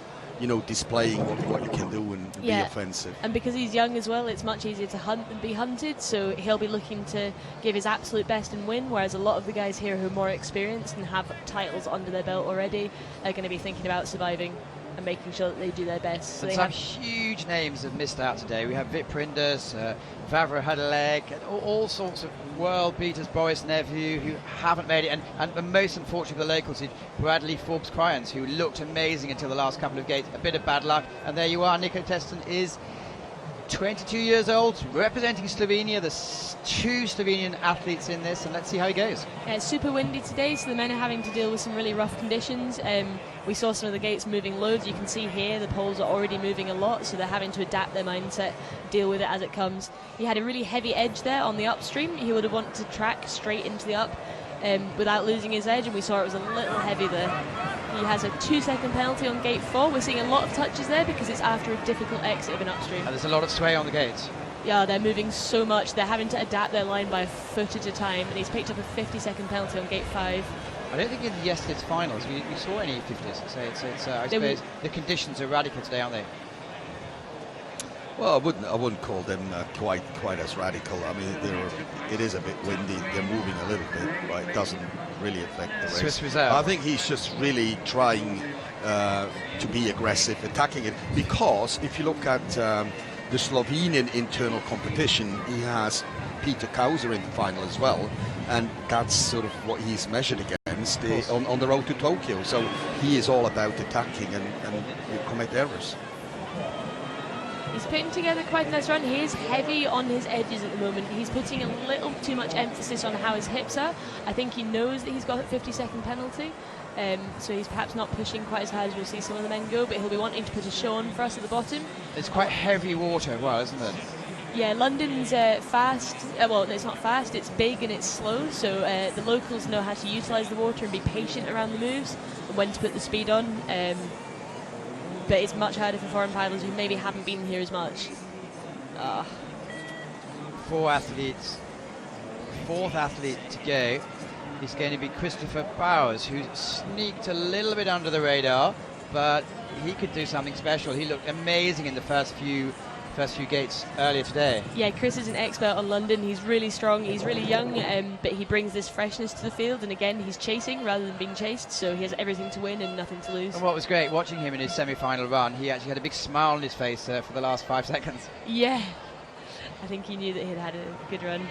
displaying what you can do and be offensive. And because he's young as well, it's much easier to hunt than be hunted. So he'll be looking to give his absolute best and win. Whereas a lot of the guys here who are more experienced and have titles under their belt already are going to be thinking about surviving and making sure that they do their best. So and some huge names have missed out today. We have Vit Prinders, Vavra Hadalek, and all sorts of world beaters, Boris Nevu, who haven't made it, and most unfortunately the locals, Bradley Forbes Cryans, who looked amazing until the last couple of gates. A bit of bad luck, and there you are. Nico Teston is 22 years old, representing Slovenia. There's 2 Slovenian athletes in this, and let's see how he goes. It's super windy today, so the men are having to deal with some really rough conditions. We saw some of the gates moving loads. You can see here the poles are already moving a lot, so they're having to adapt their mindset, deal with it as it comes. He had a really heavy edge there on the upstream. He would have wanted to track straight into the up without losing his edge, and we saw it was a little heavy there. He has a 2-second penalty on gate 4. We're seeing a lot of touches there because it's after a difficult exit of an upstream. And there's a lot of sway on the gates. Yeah, they're moving so much. They're having to adapt their line by a foot at a time, and he's picked up a 50-second penalty on gate 5. I don't think in yesterday's finals we saw any 50s. So it's I suppose the conditions are radical today, aren't they? Well, I wouldn't call them quite as radical. I mean, it is a bit windy. They're moving a little bit, but it doesn't really affect the race. Swiss reserve. I think he's just really trying to be aggressive, attacking it. Because if you look at the Slovenian internal competition, he has Peter Kauser in the final as well, and that's sort of what he's measured against on the road to Tokyo. So he is all about attacking and you commit errors. He's putting together quite a nice run. He is heavy on his edges at the moment. He's putting a little too much emphasis on how his hips are. I think he knows that he's got a 50-second penalty, so he's perhaps not pushing quite as hard as we'll see some of the men go, but he'll be wanting to put a show on for us at the bottom. It's quite heavy water as well, isn't it? Yeah, London's fast. Well, it's not fast, it's big and it's slow, so the locals know how to utilise the water and be patient around the moves and when to put the speed on. But it's much harder for foreign pilots who maybe haven't been here as much. 4 athletes. 4th athlete to go is going to be Christopher Bowers, who sneaked a little bit under the radar, but he could do something special. He looked amazing in the first few gates earlier today. Yeah, Chris is an expert on London. He's really strong, he's really young, but he brings this freshness to the field, and again he's chasing rather than being chased, so he has everything to win and nothing to lose. And what was great watching him in his semi-final run, he actually had a big smile on his face for the last 5 seconds. Yeah, I think he knew that he'd had a good run.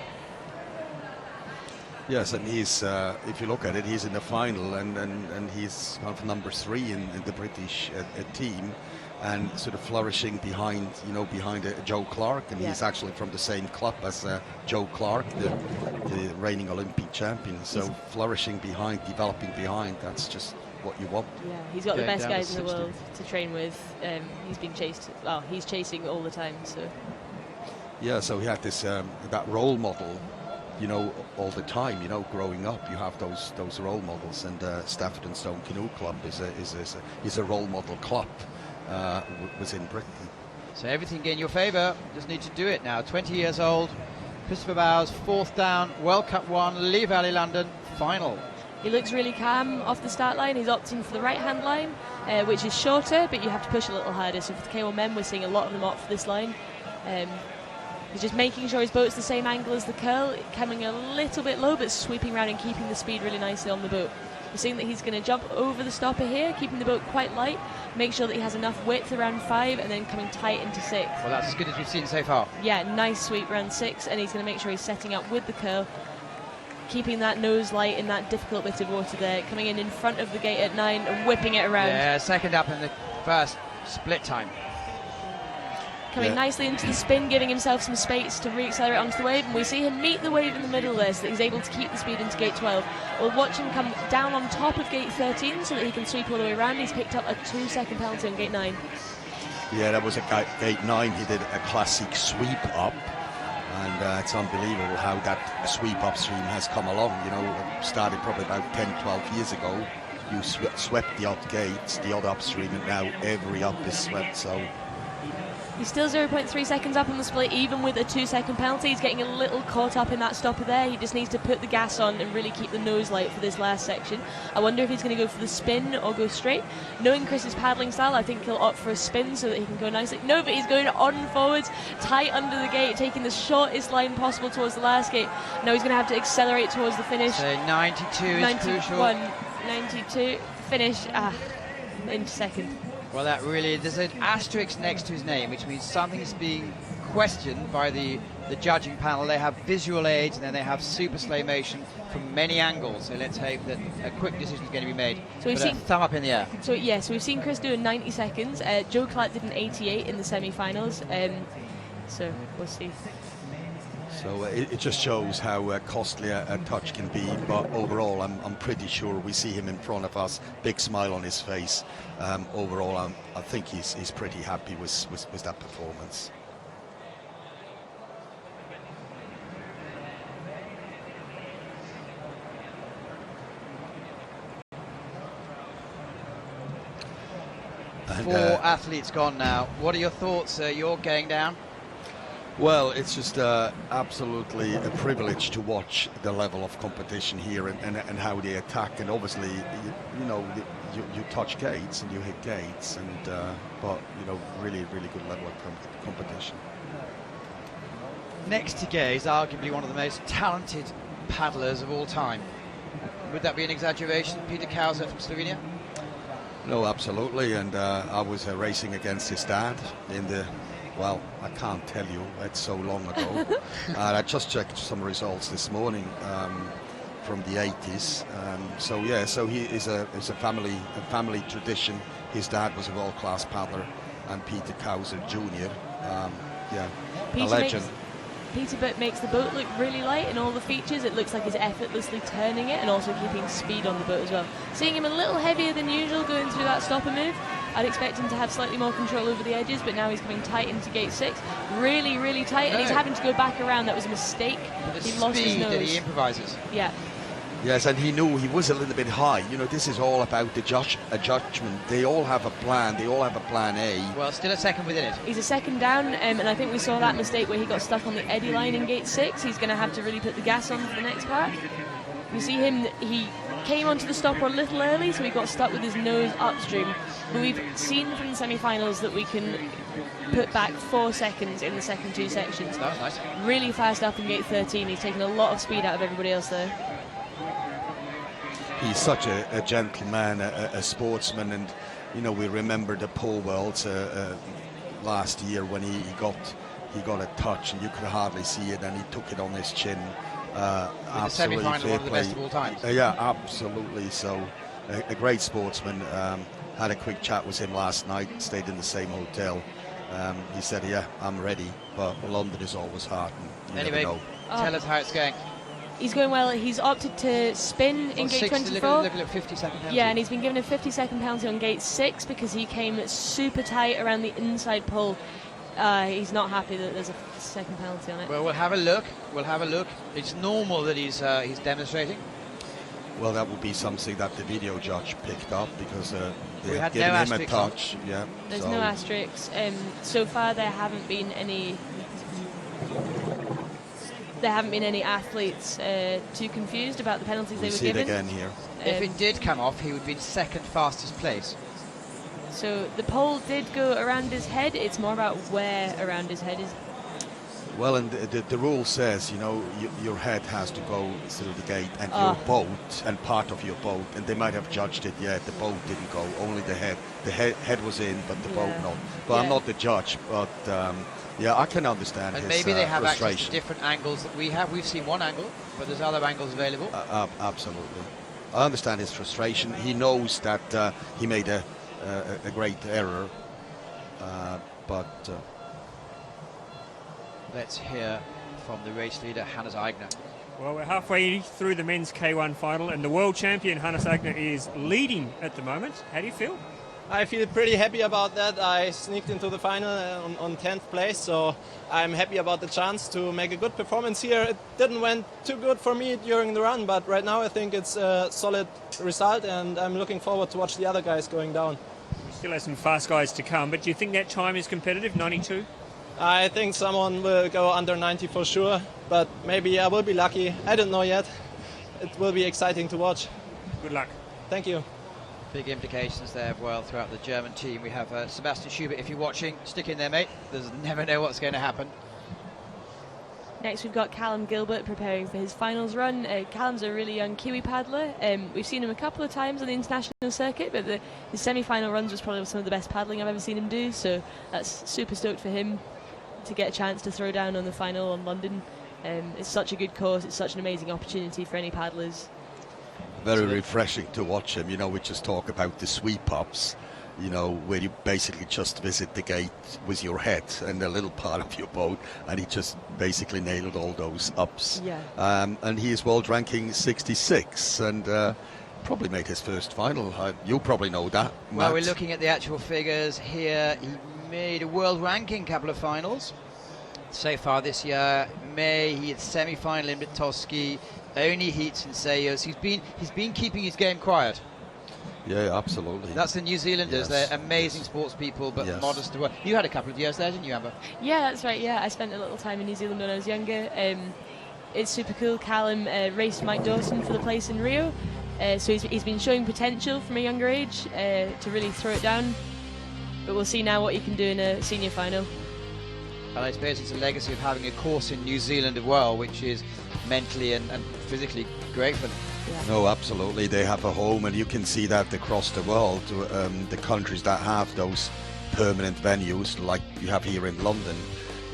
Yes, and he's, if you look at it, he's in the final, and he's kind of number 3 in the British team, and sort of flourishing behind Joe Clark, and he's actually from the same club as Joe Clark, the reigning Olympic champion. So flourishing behind, developing behind, that's just what you want. Yeah, he's got the best guys in the world to train with. He's been chased. Well, he's chasing all the time. So yeah, so he had this that role model. All the time. Growing up, you have those role models, and Stafford and Stone Canoe Club is a role model club within Britain. So everything in your favour. Just need to do it now. 20 years old. Christopher Bowers, 4th down. World Cup 1, Lee Valley, London, final. he looks really calm off the start line. He's opting for the right-hand line, which is shorter, but you have to push a little harder. So for the K1m, we're seeing a lot of them opt for this line. He's just making sure his boat's the same angle as the curl, coming a little bit low, but sweeping around and keeping the speed really nicely on the boat. We're seeing that he's going to jump over the stopper here, keeping the boat quite light, make sure that he has enough width around 5, and then coming tight into 6. Well, that's as good as we've seen so far. Yeah, nice sweep around 6, and he's going to make sure he's setting up with the curl, keeping that nose light in that difficult bit of water there, coming in front of the gate at 9 and whipping it around. Yeah, second up in the first split time. Coming nicely into the spin, giving himself some space to re-accelerate onto the wave, and we see him meet the wave in the middle there so that he's able to keep the speed into gate 12. We'll watch him come down on top of gate 13 so that he can sweep all the way around. He's picked up a 2-second penalty on gate 9. Yeah, that was at gate 9. He did a classic sweep up, and it's unbelievable how that sweep upstream has come along. You know, started probably about 10, 12 years ago. You swept the odd gates, the odd upstream, and now every up is swept. So He's still 0.3 seconds up on the split, even with a 2-second penalty. He's getting a little caught up in that stopper there. He just needs to put the gas on and really keep the nose light for this last section. I wonder if he's going to go for the spin or go straight. Knowing Chris's paddling style, I think he'll opt for a spin so that he can go nicely. No, but he's going on forwards, tight under the gate, taking the shortest line possible towards the last gate. Now he's going to have to accelerate towards the finish. So 92 is crucial. 92, finish, inch second. Well, that really, there's an asterisk next to his name, which means something is being questioned by the judging panel. They have visual aids and then they have super slow motion from many angles. So let's hope that a quick decision is going to be made. So we've seen thumb up in the air. So we've seen Chris do in 90 seconds. Joe Clark did an 88 in the semi-finals. So we'll see. So it just shows how costly a touch can be, but overall I'm pretty sure we see him in front of us, big smile on his face. Overall I think he's pretty happy with that performance. And, 4 athletes gone now. What are your thoughts? You're going down? Well, it's just absolutely a privilege to watch the level of competition here and how they attack. And obviously, you touch gates and you hit gates, and but really good level of competition. Next to Gay is arguably one of the most talented paddlers of all time. Would that be an exaggeration? Peter Kauser from Slovenia? No, absolutely. And I was racing against his dad in the. Well, I can't tell you, it's so long ago. I just checked some results this morning from the 80s. So he is a family tradition. His dad was a world-class paddler, and Peter Kauser Jr. A legend. Peter makes the boat look really light in all the features. It looks like he's effortlessly turning it and also keeping speed on the boat as well. Seeing him a little heavier than usual going through that stopper move. I'd expect him to have slightly more control over the edges, but now he's coming tight into gate 6. Really, really tight, and he's having to go back around. That was a mistake. He lost his nose. That he improvises. Yeah. Yes, and he knew he was a little bit high. This is all about a judgment. They all have a plan. They all have a plan A. Well, still a second within it. He's a second down, and I think we saw that mistake where he got stuck on the eddy line in gate 6. He's going to have to really put the gas on for the next part. You see him, he came onto the stopper a little early, so he got stuck with his nose upstream. But we've seen from the semi-finals that we can put back 4 seconds in the second 2 sections. That was nice. Really fast up in gate 13. He's taken a lot of speed out of everybody else there. He's such a gentleman, a sportsman, and we remember the pole worlds last year when he got a touch and you could hardly see it, and he took it on his chin. Absolutely the semi-final, one of the play. best of all time. Yeah, absolutely. So a great sportsman. Had a quick chat with him last night. Stayed in the same hotel. He said, "Yeah, I'm ready, but London is always hard." And you anyway, never know. tell us how it's going. He's going well. He's opted to spin in gate 24. Look at 50-second penalty. Yeah, and he's been given a 50-second penalty on gate 6 because he came super tight around the inside pole. He's not happy that there's a second penalty on it. Well, we'll have a look. It's normal that he's demonstrating. Well, that would be something that the video judge picked up because they had no given him a asterisks touch. Yeah. There's no asterisks. So far, there haven't been any. There haven't been any athletes too confused about the penalties they were see given. it again here. If it did come off, he would be in second fastest place. So the pole did go around his head. It's more about where around his head is. Well, and the rule says, your head has to go through the gate and your boat and part of your boat. And they might have judged it. Yeah, the boat didn't go. Only the head. The head was in, but the boat not. But I'm not the judge. But yeah, I can understand and his maybe they have access frustration. to different angles that we have. We've seen one angle, but there's other angles available. Absolutely. I understand his frustration. He knows that he made a great error. But let's hear from the race leader, Hannes Eigner. Well, we're halfway through the men's K1 final, and the world champion, Hannes Eigner, is leading at the moment. How do you feel? I feel pretty happy about that. I sneaked into the final on 10th place, so I'm happy about the chance to make a good performance here. It didn't went too good for me during the run, but right now I think it's a solid result, and I'm looking forward to watch the other guys going down. Still has some fast guys to come, but do you think that time is competitive, 92? I think someone will go under 90 for sure, but maybe I will be lucky. I don't know yet. It will be exciting to watch. Good luck. Thank you. Big implications there as well throughout the German team. We have Sebastian Schubert. If you're watching, stick in there, mate. There's never know what's going to happen. Next, we've got Callum Gilbert preparing for his finals run. Callum's a really young Kiwi paddler. We've seen him a couple of times on the international circuit, but his semi-final runs was probably some of the best paddling I've ever seen him do, so that's super stoked for him to get a chance to throw down on the final on London. It's such a good course, it's such an amazing opportunity for any paddlers. Very refreshing to watch him. You know, we just talk about the sweep ups, you know, where you basically just visit the gate with your head and a little part of your boat, and he just basically nailed all those ups. Yeah. And he is world ranking 66 and probably made his first final. You probably know that, Well, Matt. we're looking at the actual figures here. He made a world ranking couple of finals so far this year. May he had semi-final in Bitoski, only heats in Sayers. He's been keeping his game quiet. Yeah, absolutely. That's the New Zealanders. Yes. They're amazing sports people, but Yes. modest to work. You had a couple of years there, didn't you, Amber? Yeah, that's right. Yeah, I spent a little time in New Zealand when I was younger. It's super cool. Callum raced Mike Dawson for the place in Rio, so he's been showing potential from a younger age to really throw it down. But we'll see now what he can do in a senior final. And I suppose it's a legacy of having a course in New Zealand as well, which is mentally and physically great for them. No, absolutely. They have a home, and you can see that across the world. The countries that have those permanent venues, like you have here in London,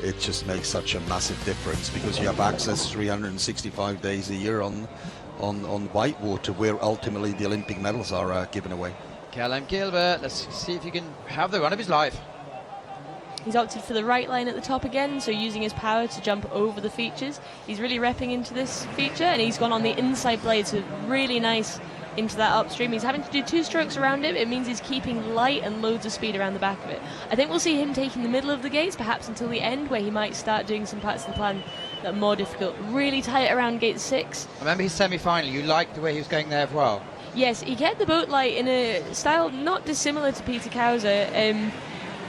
it just makes such a massive difference because you have access 365 days a year on whitewater, where ultimately the Olympic medals are given away. Callum Gilbert, let's see if he can have the run of his life. He's opted for the right line at the top again, so using his power to jump over the features. He's really repping into this feature, and he's gone on the inside blade, so really nice into that upstream. He's having to do 2 strokes around it. It means he's keeping light and loads of speed around the back of it. I think we'll see him taking the middle of the gates, perhaps until the end, where he might start doing some parts of the plan that are more difficult. Really tight around gate 6. I remember his semi-final. You liked the way he was going there as well. Yes, he kept the boat light in a style not dissimilar to Peter Kauser,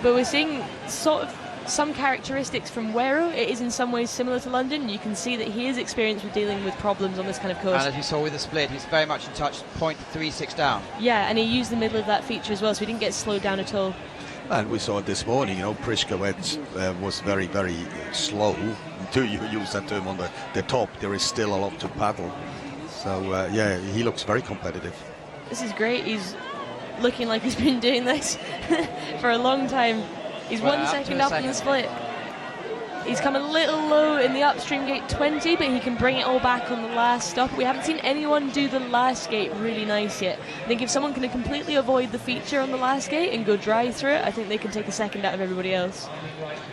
but we're seeing sort of some characteristics from Wero. It is in some ways similar to London. You can see that he is experienced with dealing with problems on this kind of course. And as you saw with the split, he's very much in touch, 0.36 down. Yeah, and he used the middle of that feature as well, so he didn't get slowed down at all. And we saw it this morning, you know, Prishkovets was very, very slow. To use that term on the top, there is still a lot to paddle. So, yeah, he looks very competitive. This is great. He's looking like he's been doing this for a long time. He's Well, 1 second up in the split. He's come a little low in the upstream gate 20, but he can bring it all back on the last stop. We haven't seen anyone do the last gate really nice yet. I think if someone can completely avoid the feature on the last gate and go dry through it, I think they can take a second out of everybody else.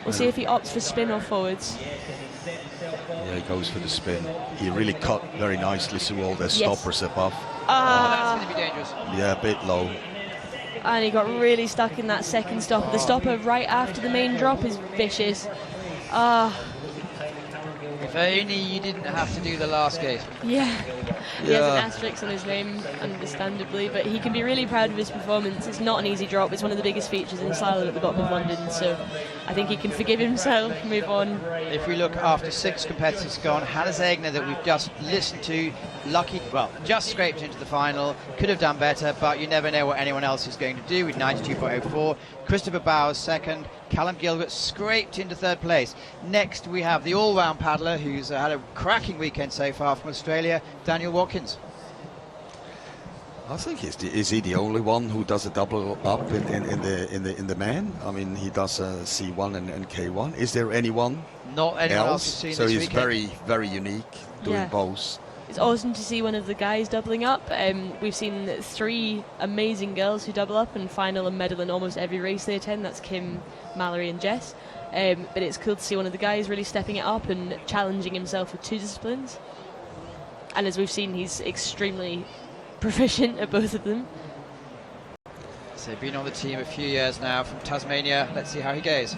We'll see if he opts for spin or forwards. Yeah, he goes for the spin. He really cut very nicely through all the stoppers above. That's going to be dangerous. Yeah, a bit low. And he got really stuck in that second stopper. The stopper right after the main drop is vicious. If only you didn't have to do the last gate. Yeah. He has an asterisk on his name, understandably, but he can be really proud of his performance. It's not an easy drop. It's one of the biggest features in Slalom at the bottom of London, so I think he can forgive himself, move on. If we look after 6 competitors gone, Hannah Zegner that we've just listened to, lucky, well, just scraped into the final, could have done better, but you never know what anyone else is going to do with 92.04. Christopher Bowers second, Callum Gilbert scraped into 3rd place. Next we have the all-round paddler who's had a cracking weekend so far from Australia, Daniel Watkins. I think is he the only one who does a double up in the man? I mean, he does C1 and K1. Is there anyone Not anyone else else? who's seen So this he's weekend. very, very unique doing Yeah. both. It's awesome to see one of the guys doubling up. We've seen 3 amazing girls who double up and final and medal in almost every race they attend. That's Kim, Mallory and Jess. But it's cool to see one of the guys really stepping it up and challenging himself with 2 disciplines. And as we've seen, he's extremely proficient at both of them. So been on the team a few years now from Tasmania. Let's see how he goes.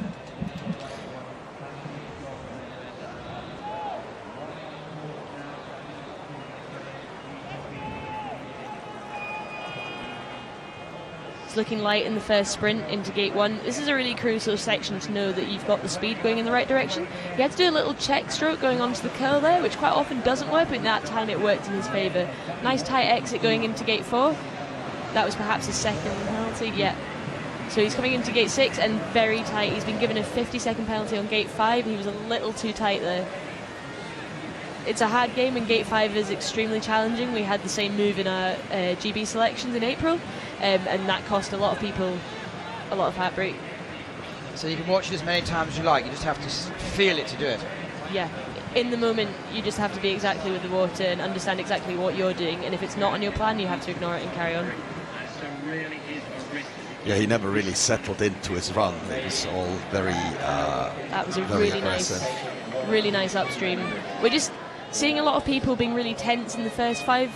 It's looking light in the first sprint into gate 1. This is a really crucial section to know that you've got the speed going in the right direction. He had to do a little check stroke going onto the curl there, which quite often doesn't work, but in that time it worked in his favour. Nice tight exit going into gate 4. That was perhaps his second penalty, yeah. So he's coming into gate 6 and very tight. He's been given a 50-second penalty on gate 5. He was a little too tight there. It's a hard game, and gate 5 is extremely challenging. We had the same move in our GB selections in April, and that cost a lot of people a lot of heartbreak. So you can watch it as many times as you like, you just have to feel it to do it. Yeah, in the moment you just have to be exactly with the water and understand exactly what you're doing, and if it's not on your plan you have to ignore it and carry on. Yeah, he never really settled into his run. It was all very that was a very really nice upstream. We're just seeing a lot of people being really tense in the first 5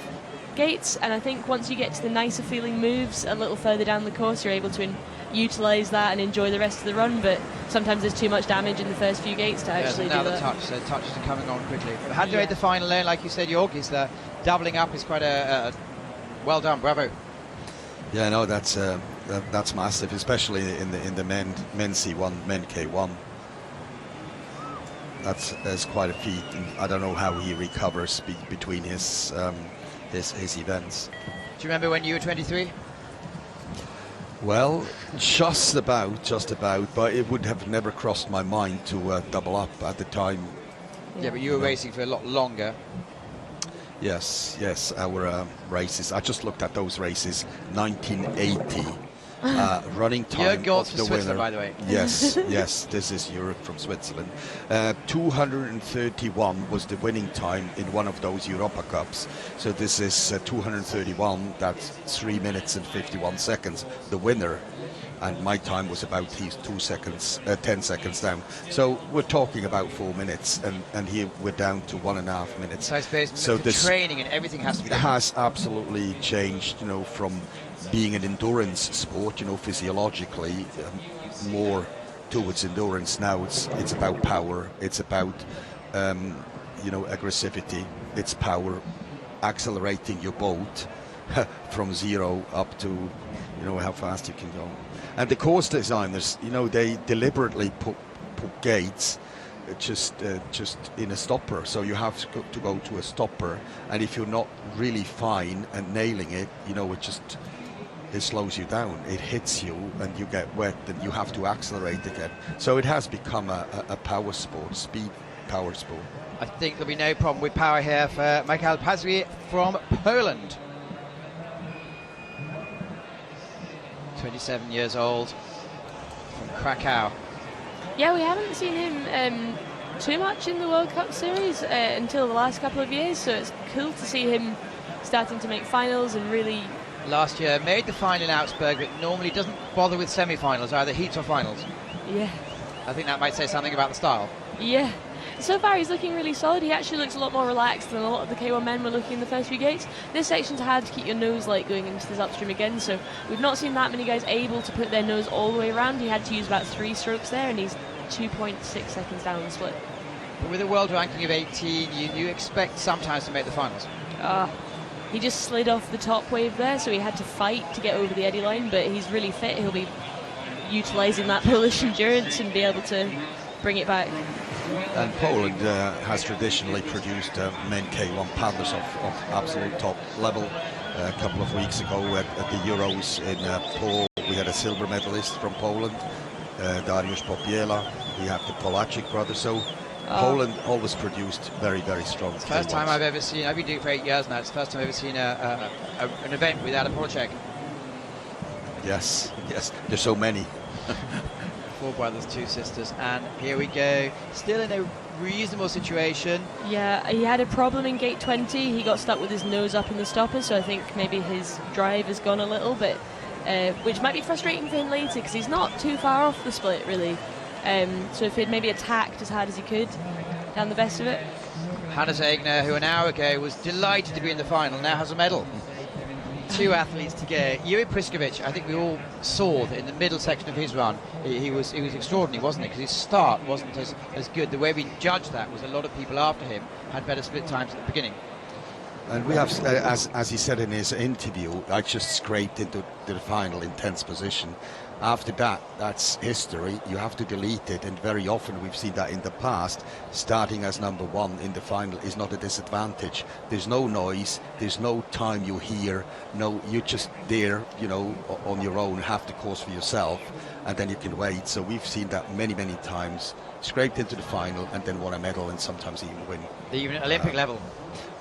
gates, and I think once you get to the nicer feeling moves a little further down the course, you're able to utilise that and enjoy the rest of the run, but sometimes there's too much damage in the first few gates to actually do that. Now the touch, so touches are coming on quickly. But how do you rate the final there? Like you said, Jorg, is the doubling up is quite a well done, bravo. Yeah, no, that's massive, especially in the men C1, men K1. That's quite a feat, and I don't know how he recovers between his events. Do you remember when you were 23? Well, just about, but it would have never crossed my mind to double up at the time. Yeah, but you were racing for a lot longer. Yes, our races. I just looked at those races, 1980. Running time Goals of for the Switzerland, winner. by the way. Yes, this is Europe from Switzerland. 231 was the winning time in one of those Europa Cups. So this is 231. That's 3 minutes and 51 seconds. The winner, and my time was about 10 seconds down. So we're talking about 4 minutes, and here we're down to 1.5 minutes. So I suppose so the training and everything has to be. It has absolutely changed, from being an endurance sport, physiologically, more towards endurance. Now it's about power, it's about aggressivity, it's power, accelerating your boat from 0 up to how fast you can go. And the course designers, they deliberately put gates just in a stopper, so you have to go to a stopper, and if you're not really fine and nailing it, it slows you down, it hits you, and you get wet, and you have to accelerate again. So it has become a power sport, speed power sport. I think there'll be no problem with power here for Michał Pazwi from Poland. 27 years old, from Krakow. Yeah, we haven't seen him too much in the World Cup series until the last couple of years, so it's cool to see him starting to make finals and really... Last year made the final in Augsburg, but normally doesn't bother with semi-finals, either heats or finals. Yeah. I think that might say something about the style. Yeah. So far he's looking really solid. He actually looks a lot more relaxed than a lot of the K1 men were looking in the first few gates. This section's hard to keep your nose light going into this upstream again, so we've not seen that many guys able to put their nose all the way around. He had to use about 3 strokes there, and he's 2.6 seconds down the split. But with a world ranking of 18, you expect sometimes to make the finals. He just slid off the top wave there, so he had to fight to get over the eddy line, but he's really fit. He'll be utilising that Polish endurance and be able to bring it back. And Poland has traditionally produced men K1 paddlers of absolute top level. A couple of weeks ago at the Euros in Pole, we had a silver medalist from Poland, Dariusz Popiela. We have the Polacek brothers. So Poland always produced very, very strong. It's the first time I've ever seen, I've been doing it for 8 years now, it's the first time I've ever seen an event without a Polacek. Yes, there's so many. 4 brothers, 2 sisters, and here we go. Still in a reasonable situation. Yeah, he had a problem in gate 20. He got stuck with his nose up in the stopper, so I think maybe his drive has gone a little bit, which might be frustrating for him later because he's not too far off the split, really. So if he'd maybe attacked as hard as he could down the best of it. Hannes Egner, who an hour ago was delighted to be in the final, now has a medal. 2 athletes to go. Yuri Priskovic, I think we all saw that in the middle section of his run, he was extraordinary, wasn't he? Because his start wasn't as good. The way we judged that was a lot of people after him had better split times at the beginning. And we have, as he said in his interview, I just scraped into the final in 10th position. After that, that's history. You have to delete it, and very often we've seen that in the past. Starting as number 1 in the final is not a disadvantage. There's no noise, there's no time you hear, no, you're just there, you know, on your own, have the course for yourself, and then you can wait. So we've seen that many, many times. Scraped into the final and then won a medal, and sometimes even win. Even at Olympic level.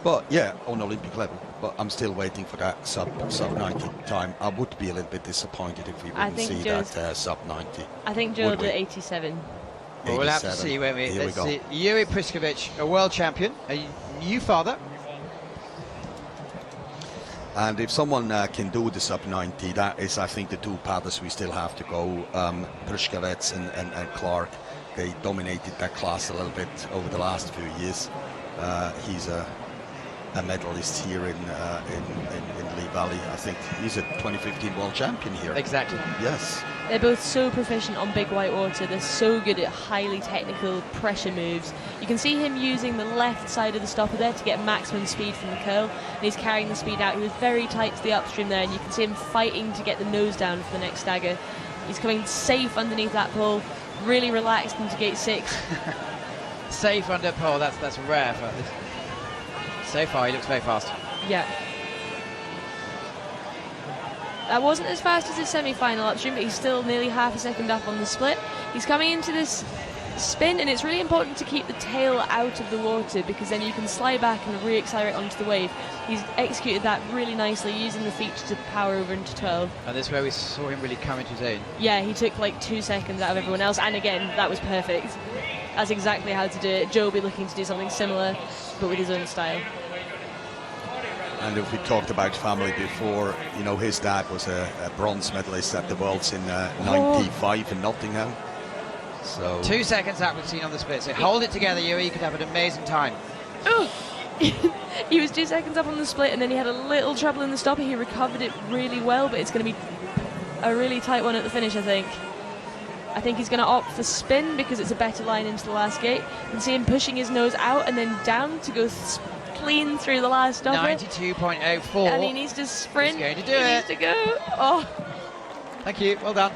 But yeah, on Olympic level. But I'm still waiting for that sub 90 time. I would be a little bit disappointed if we wouldn't see that sub 90. I think Joe did 87. Well, we'll have to see, won't we? Let's see. Yuri Priskovic, a world champion, a new father. And if someone can do the sub 90, that is, I think, the two paddlers we still have to go. Priskovic and Clark. They dominated that class a little bit over the last few years. He's a medalist here in Lee Valley. I think he's a 2015 world champion here. Exactly. Yes. They're both so proficient on big white water. They're so good at highly technical pressure moves. You can see him using the left side of the stopper there to get maximum speed from the curl, and he's carrying the speed out. He was very tight to the upstream there, and you can see him fighting to get the nose down for the next stagger. He's coming safe underneath that pole, really relaxed into gate 6. Safe under pole, that's rare for this. So far he looks very fast. Yeah. That wasn't as fast as his semi-final upstream, but he's still nearly half a second up on the split. He's coming into this spin, and it's really important to keep the tail out of the water, because then you can slide back and re-accelerate onto the wave. He's executed that really nicely, using the feet to power over into 12. And this is where we saw him really come into his own. Yeah, he took like 2 seconds out of everyone else, and again, that was perfect. That's exactly how to do it. Joe will be looking to do something similar, but with his own style. And if we talked about family before, you know, his dad was a bronze medalist at the Worlds in 95 in Nottingham. So 2 seconds that we've seen on the split. So hold it together, Yuri. You could have an amazing time. Oh. He was 2 seconds up on the split, and then he had a little trouble in the stopper. He recovered it really well, but it's going to be a really tight one at the finish, I think. I think he's going to opt for spin because it's a better line into the last gate. You can see him pushing his nose out and then down to go clean through the last stopper. 92.04. And he needs to sprint. He's going to do he it. needs to go. Oh. Thank you. Well done.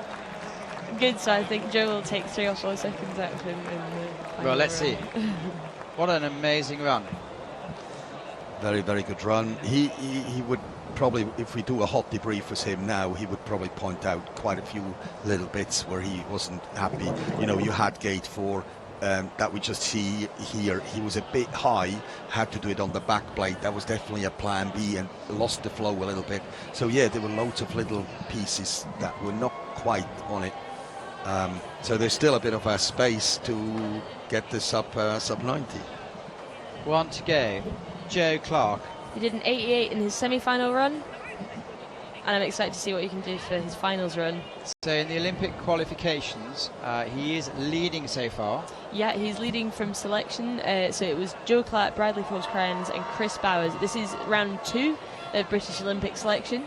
Good, so I think Joe will take 3 or 4 seconds out of him. Well, let's see. What an amazing run. very, very good run. He would probably, if we do a hot debrief with him now, he would probably point out quite a few little bits where he wasn't happy. You know, you had gate 4 that we just see here. He was a bit high, had to do it on the back plate. That was definitely a plan B and lost the flow a little bit. So yeah, there were loads of little pieces that were not quite on it. So there's still a bit of a space to get this sub 90. One to go. Joe Clark. He did an 88 in his semi-final run, and I'm excited to see what he can do for his finals run. So in the Olympic qualifications, he is leading so far. Yeah, he's leading from selection. So it was Joe Clark, Bradley Forbes-Crowns and Chris Bowers. This is round 2 of British Olympic selection.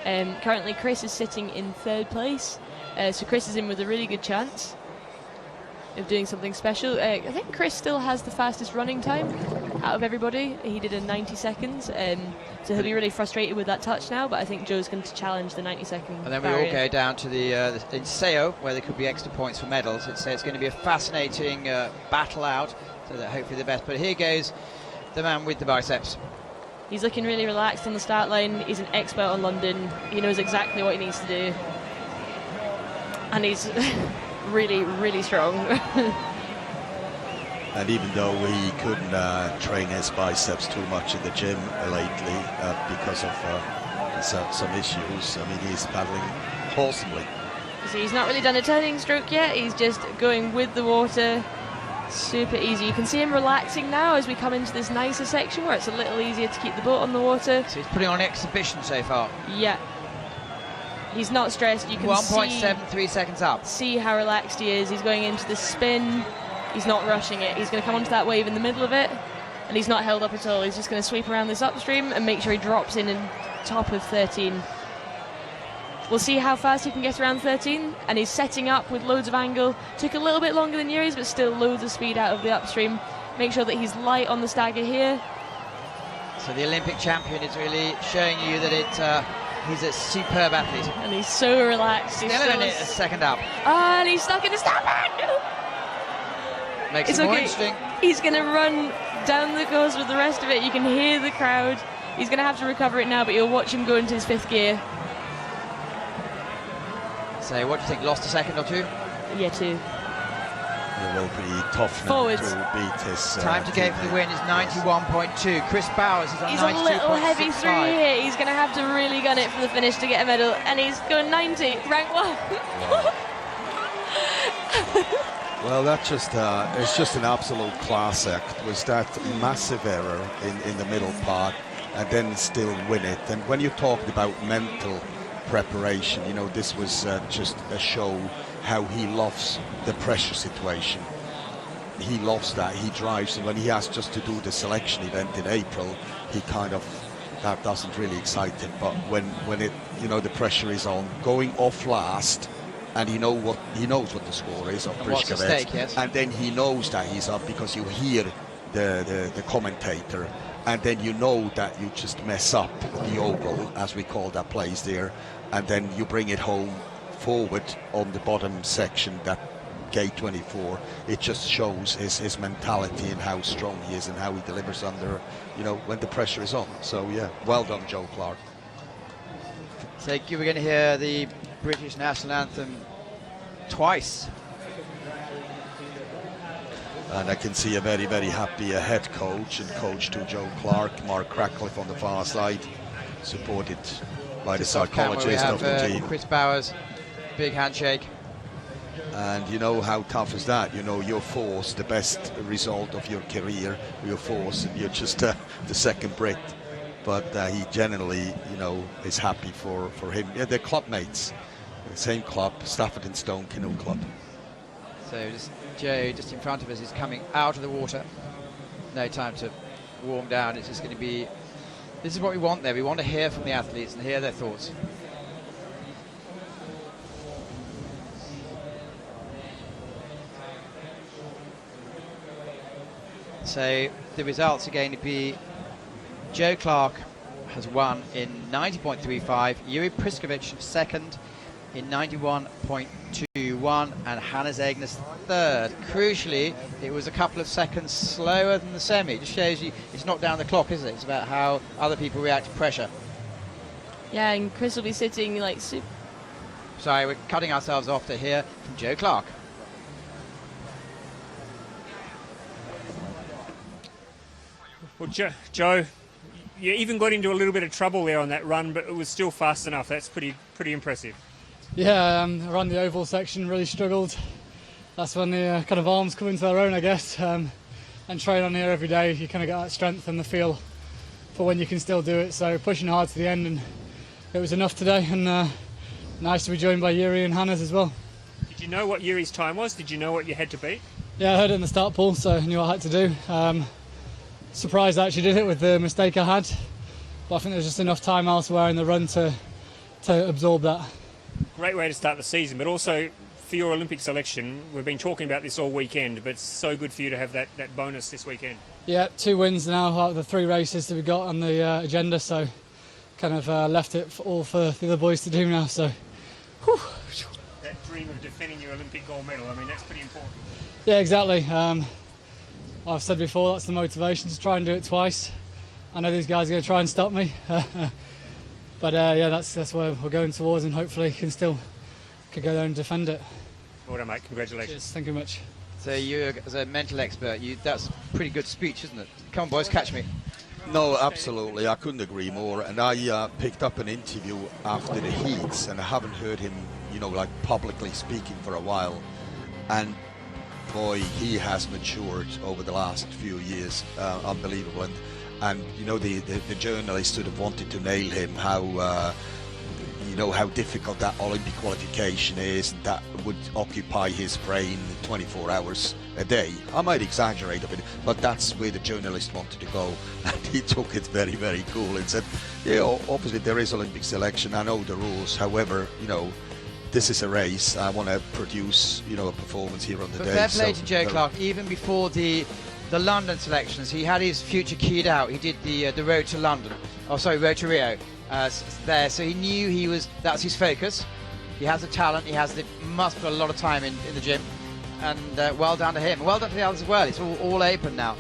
Currently Chris is sitting in 3rd place. So Chris is in with a really good chance of doing something special. I think Chris still has the fastest running time out of everybody. He did a 90 seconds. So he'll be really frustrated with that touch now, but I think Joe's going to challenge the 90-second And then we all go down to the in SEO, where there could be extra points for medals. It's going to be a fascinating battle out, so that hopefully the best. But here goes the man with the biceps. He's looking really relaxed on the start line. He's an expert on London. He knows exactly what he needs to do. And he's really, really strong. And even though he couldn't train his biceps too much in the gym lately because of some issues, I mean, he's paddling wholesomely. So he's not really done a turning stroke yet. He's just going with the water. Super easy. You can see him relaxing now as we come into this nicer section where it's a little easier to keep the boat on the water. So he's putting on exhibition so far. Yeah. He's not stressed. You can 1.73 seconds up. See how relaxed he is. He's going into the spin. He's not rushing it. He's going to come onto that wave in the middle of it, and he's not held up at all. He's just going to sweep around this upstream and make sure he drops in top of 13. We'll see how fast he can get around 13, and he's setting up with loads of angle. Took a little bit longer than Yuri's, but still loads of speed out of the upstream. Make sure that he's light on the stagger here. So the Olympic champion is really showing you that he's a superb athlete. And he's so relaxed. Still in it, a second up. Oh, and he's stuck in the starboard. Makes It's it more okay. interesting. He's going to run down the course with the rest of it. You can hear the crowd. He's going to have to recover it now, but you'll watch him go into his 5th gear. So what do you think? Lost a second or two? Yeah, 2. It will be tough now Forwards. to beat his Time to go for the win is 91.2. Chris Bowers is on 92.65. He's a little heavy through here. He's going to have to really gun it for the finish to get a medal. And he's going 90, rank 1. Well, that just it's just an absolute class act. Was that massive error in the middle part, and then still win it. And when you talked about mental preparation, you know, this was just a show how he loves the pressure situation. He loves that. He drives, and when he has just to do the selection event in April, he kind of, that doesn't really excite him. But when it, you know, the pressure is on, going off last. And he knows what the score is of what's at stake, yes. and then he knows that he's up because you hear the commentator, and then you know that you just mess up the oval, as we call that place there, and then you bring it home forward on the bottom section, that gate 24. It just shows his mentality and how strong he is and how he delivers under, you know, when the pressure is on. So yeah, well done, Joe Clark. So we're going to hear the British national anthem twice. And I can see a very, very happy head coach and coach to Joe Clark, Mark Crackliff on the far side, supported by the Just off camera, psychologist we of have, the team. Chris Bowers, big handshake. And you know how tough is that? You know, you're forced, the best result of your career, you're forced, and you're just the second Brit. But he generally, you know, is happy for him. Yeah, they're club mates. Same club, Stafford-in-Stone Canoe Club. So Joe, just in front of us, is coming out of the water. No time to warm down. It's just going to be, this is what we want there. We want to hear from the athletes and hear their thoughts. So the results are going to be Joe Clark has won in 90.35, Yuri Priskovich second in 91.21, and Hannes Egnes third. Crucially, it was a couple of seconds slower than the semi. It just shows you it's not down the clock, is it? It's about how other people react to pressure. Yeah, and Chris will be sitting like super. Sorry, we're cutting ourselves off to hear from Joe Clark. Well, Joe, you even got into a little bit of trouble there on that run, but it was still fast enough. That's pretty impressive. Yeah, around the oval section really struggled. That's when the kind of arms come into their own, I guess. And train on here every day, you kind of get that strength and the feel for when you can still do it. So pushing hard to the end, and it was enough today. And nice to be joined by Yuri and Hannes as well. Did you know what Yuri's time was? Did you know what you had to beat? Yeah, I heard it in the start pool, so I knew what I had to do. Surprised I actually did it with the mistake I had, but I think there's just enough time elsewhere in the run to absorb that. Great way to start the season, but also for your Olympic selection, we've been talking about this all weekend, but it's so good for you to have that bonus this weekend. Yeah, 2 wins now out of the 3 races that we got on the agenda, so kind of left it all for the other boys to do now. So, whew. That dream of defending your Olympic gold medal, I mean, that's pretty important. Yeah, exactly. I've said before, that's the motivation, to try and do it twice. I know these guys are going to try and stop me, but yeah, that's where we're going towards, and hopefully can go there and defend it. Well done, mate. Congratulations. Cheers, thank you very much. So you, as a mental expert, that's a pretty good speech, isn't it? Come on, boys, catch me. No, absolutely. I couldn't agree more. And I picked up an interview after the heats, and I haven't heard him, you know, like publicly speaking for a while. And boy, he has matured over the last few years. Unbelievable. And you know, the journalists sort of wanted to nail him, how you know how difficult that Olympic qualification is, and that would occupy his brain 24 hours a day. I might exaggerate a bit, but that's where the journalist wanted to go, and he took it very, very cool and said, yeah, obviously there is Olympic selection, I know the rules, however, you know, this is a race, I want to produce, you know, a performance here on the But day. fair play so, to Joe Clark, even before the the London selections. He had his future keyed out. He did the road to London. Oh, sorry, road to Rio. There, so he knew that's his focus. He has the talent. Must put a lot of time in the gym. And well done to him. Well done to the others as well. It's all open now.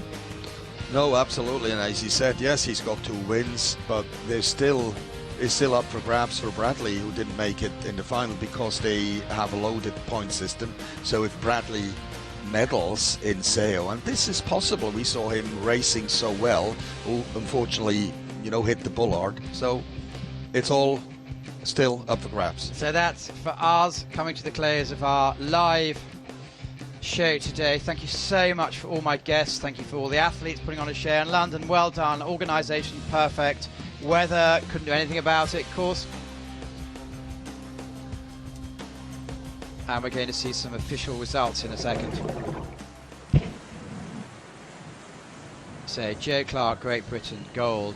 No, absolutely. And as he said, yes, he's got 2 wins, but it's still up for grabs for Bradley, who didn't make it in the final because they have a loaded point system. So if Bradley medals in SEO, and this is possible, we saw him racing so well, who unfortunately, hit the bollard. So it's all still up for grabs. So that's for us coming to the close of our live show today. Thank you so much for all my guests. Thank you for all the athletes putting on a show in London. Well done. Organisation perfect. Weather, couldn't do anything about it, of course. And we're going to see some official results in a second. So Joe Clark, Great Britain, gold.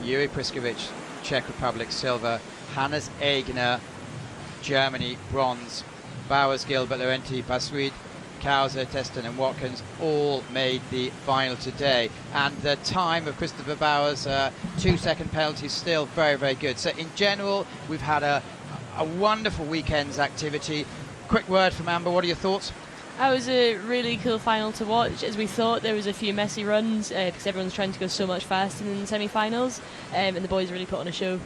Yuri Priskovic, Czech Republic, silver. Hannes Egner, Germany, bronze. Bowers, Gilbert, Laurenti, Passuid, Kauser, Teston and Watkins all made the final today. And the time of Christopher Bowers, 2-second penalty, still very, very good. So in general, we've had a wonderful weekend's activity. Quick word from Amber, what are your thoughts? It was a really cool final to watch. As we thought, there was a few messy runs because everyone's trying to go so much faster than the semi-finals, and the boys really put on a show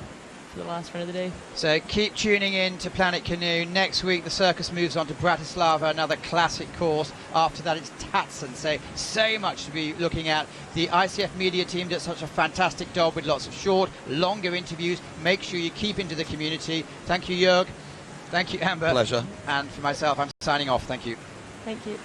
for the last run of the day. So keep tuning in to Planet Canoe. Next week the circus moves on to Bratislava, another classic course. After that it's Tatson. So much to be looking at. The ICF media team does such a fantastic job with lots of short, longer interviews. Make sure you keep into the community. Thank you, Jörg. Thank you, Amber. Pleasure. And for myself, I'm signing off. Thank you. Thank you.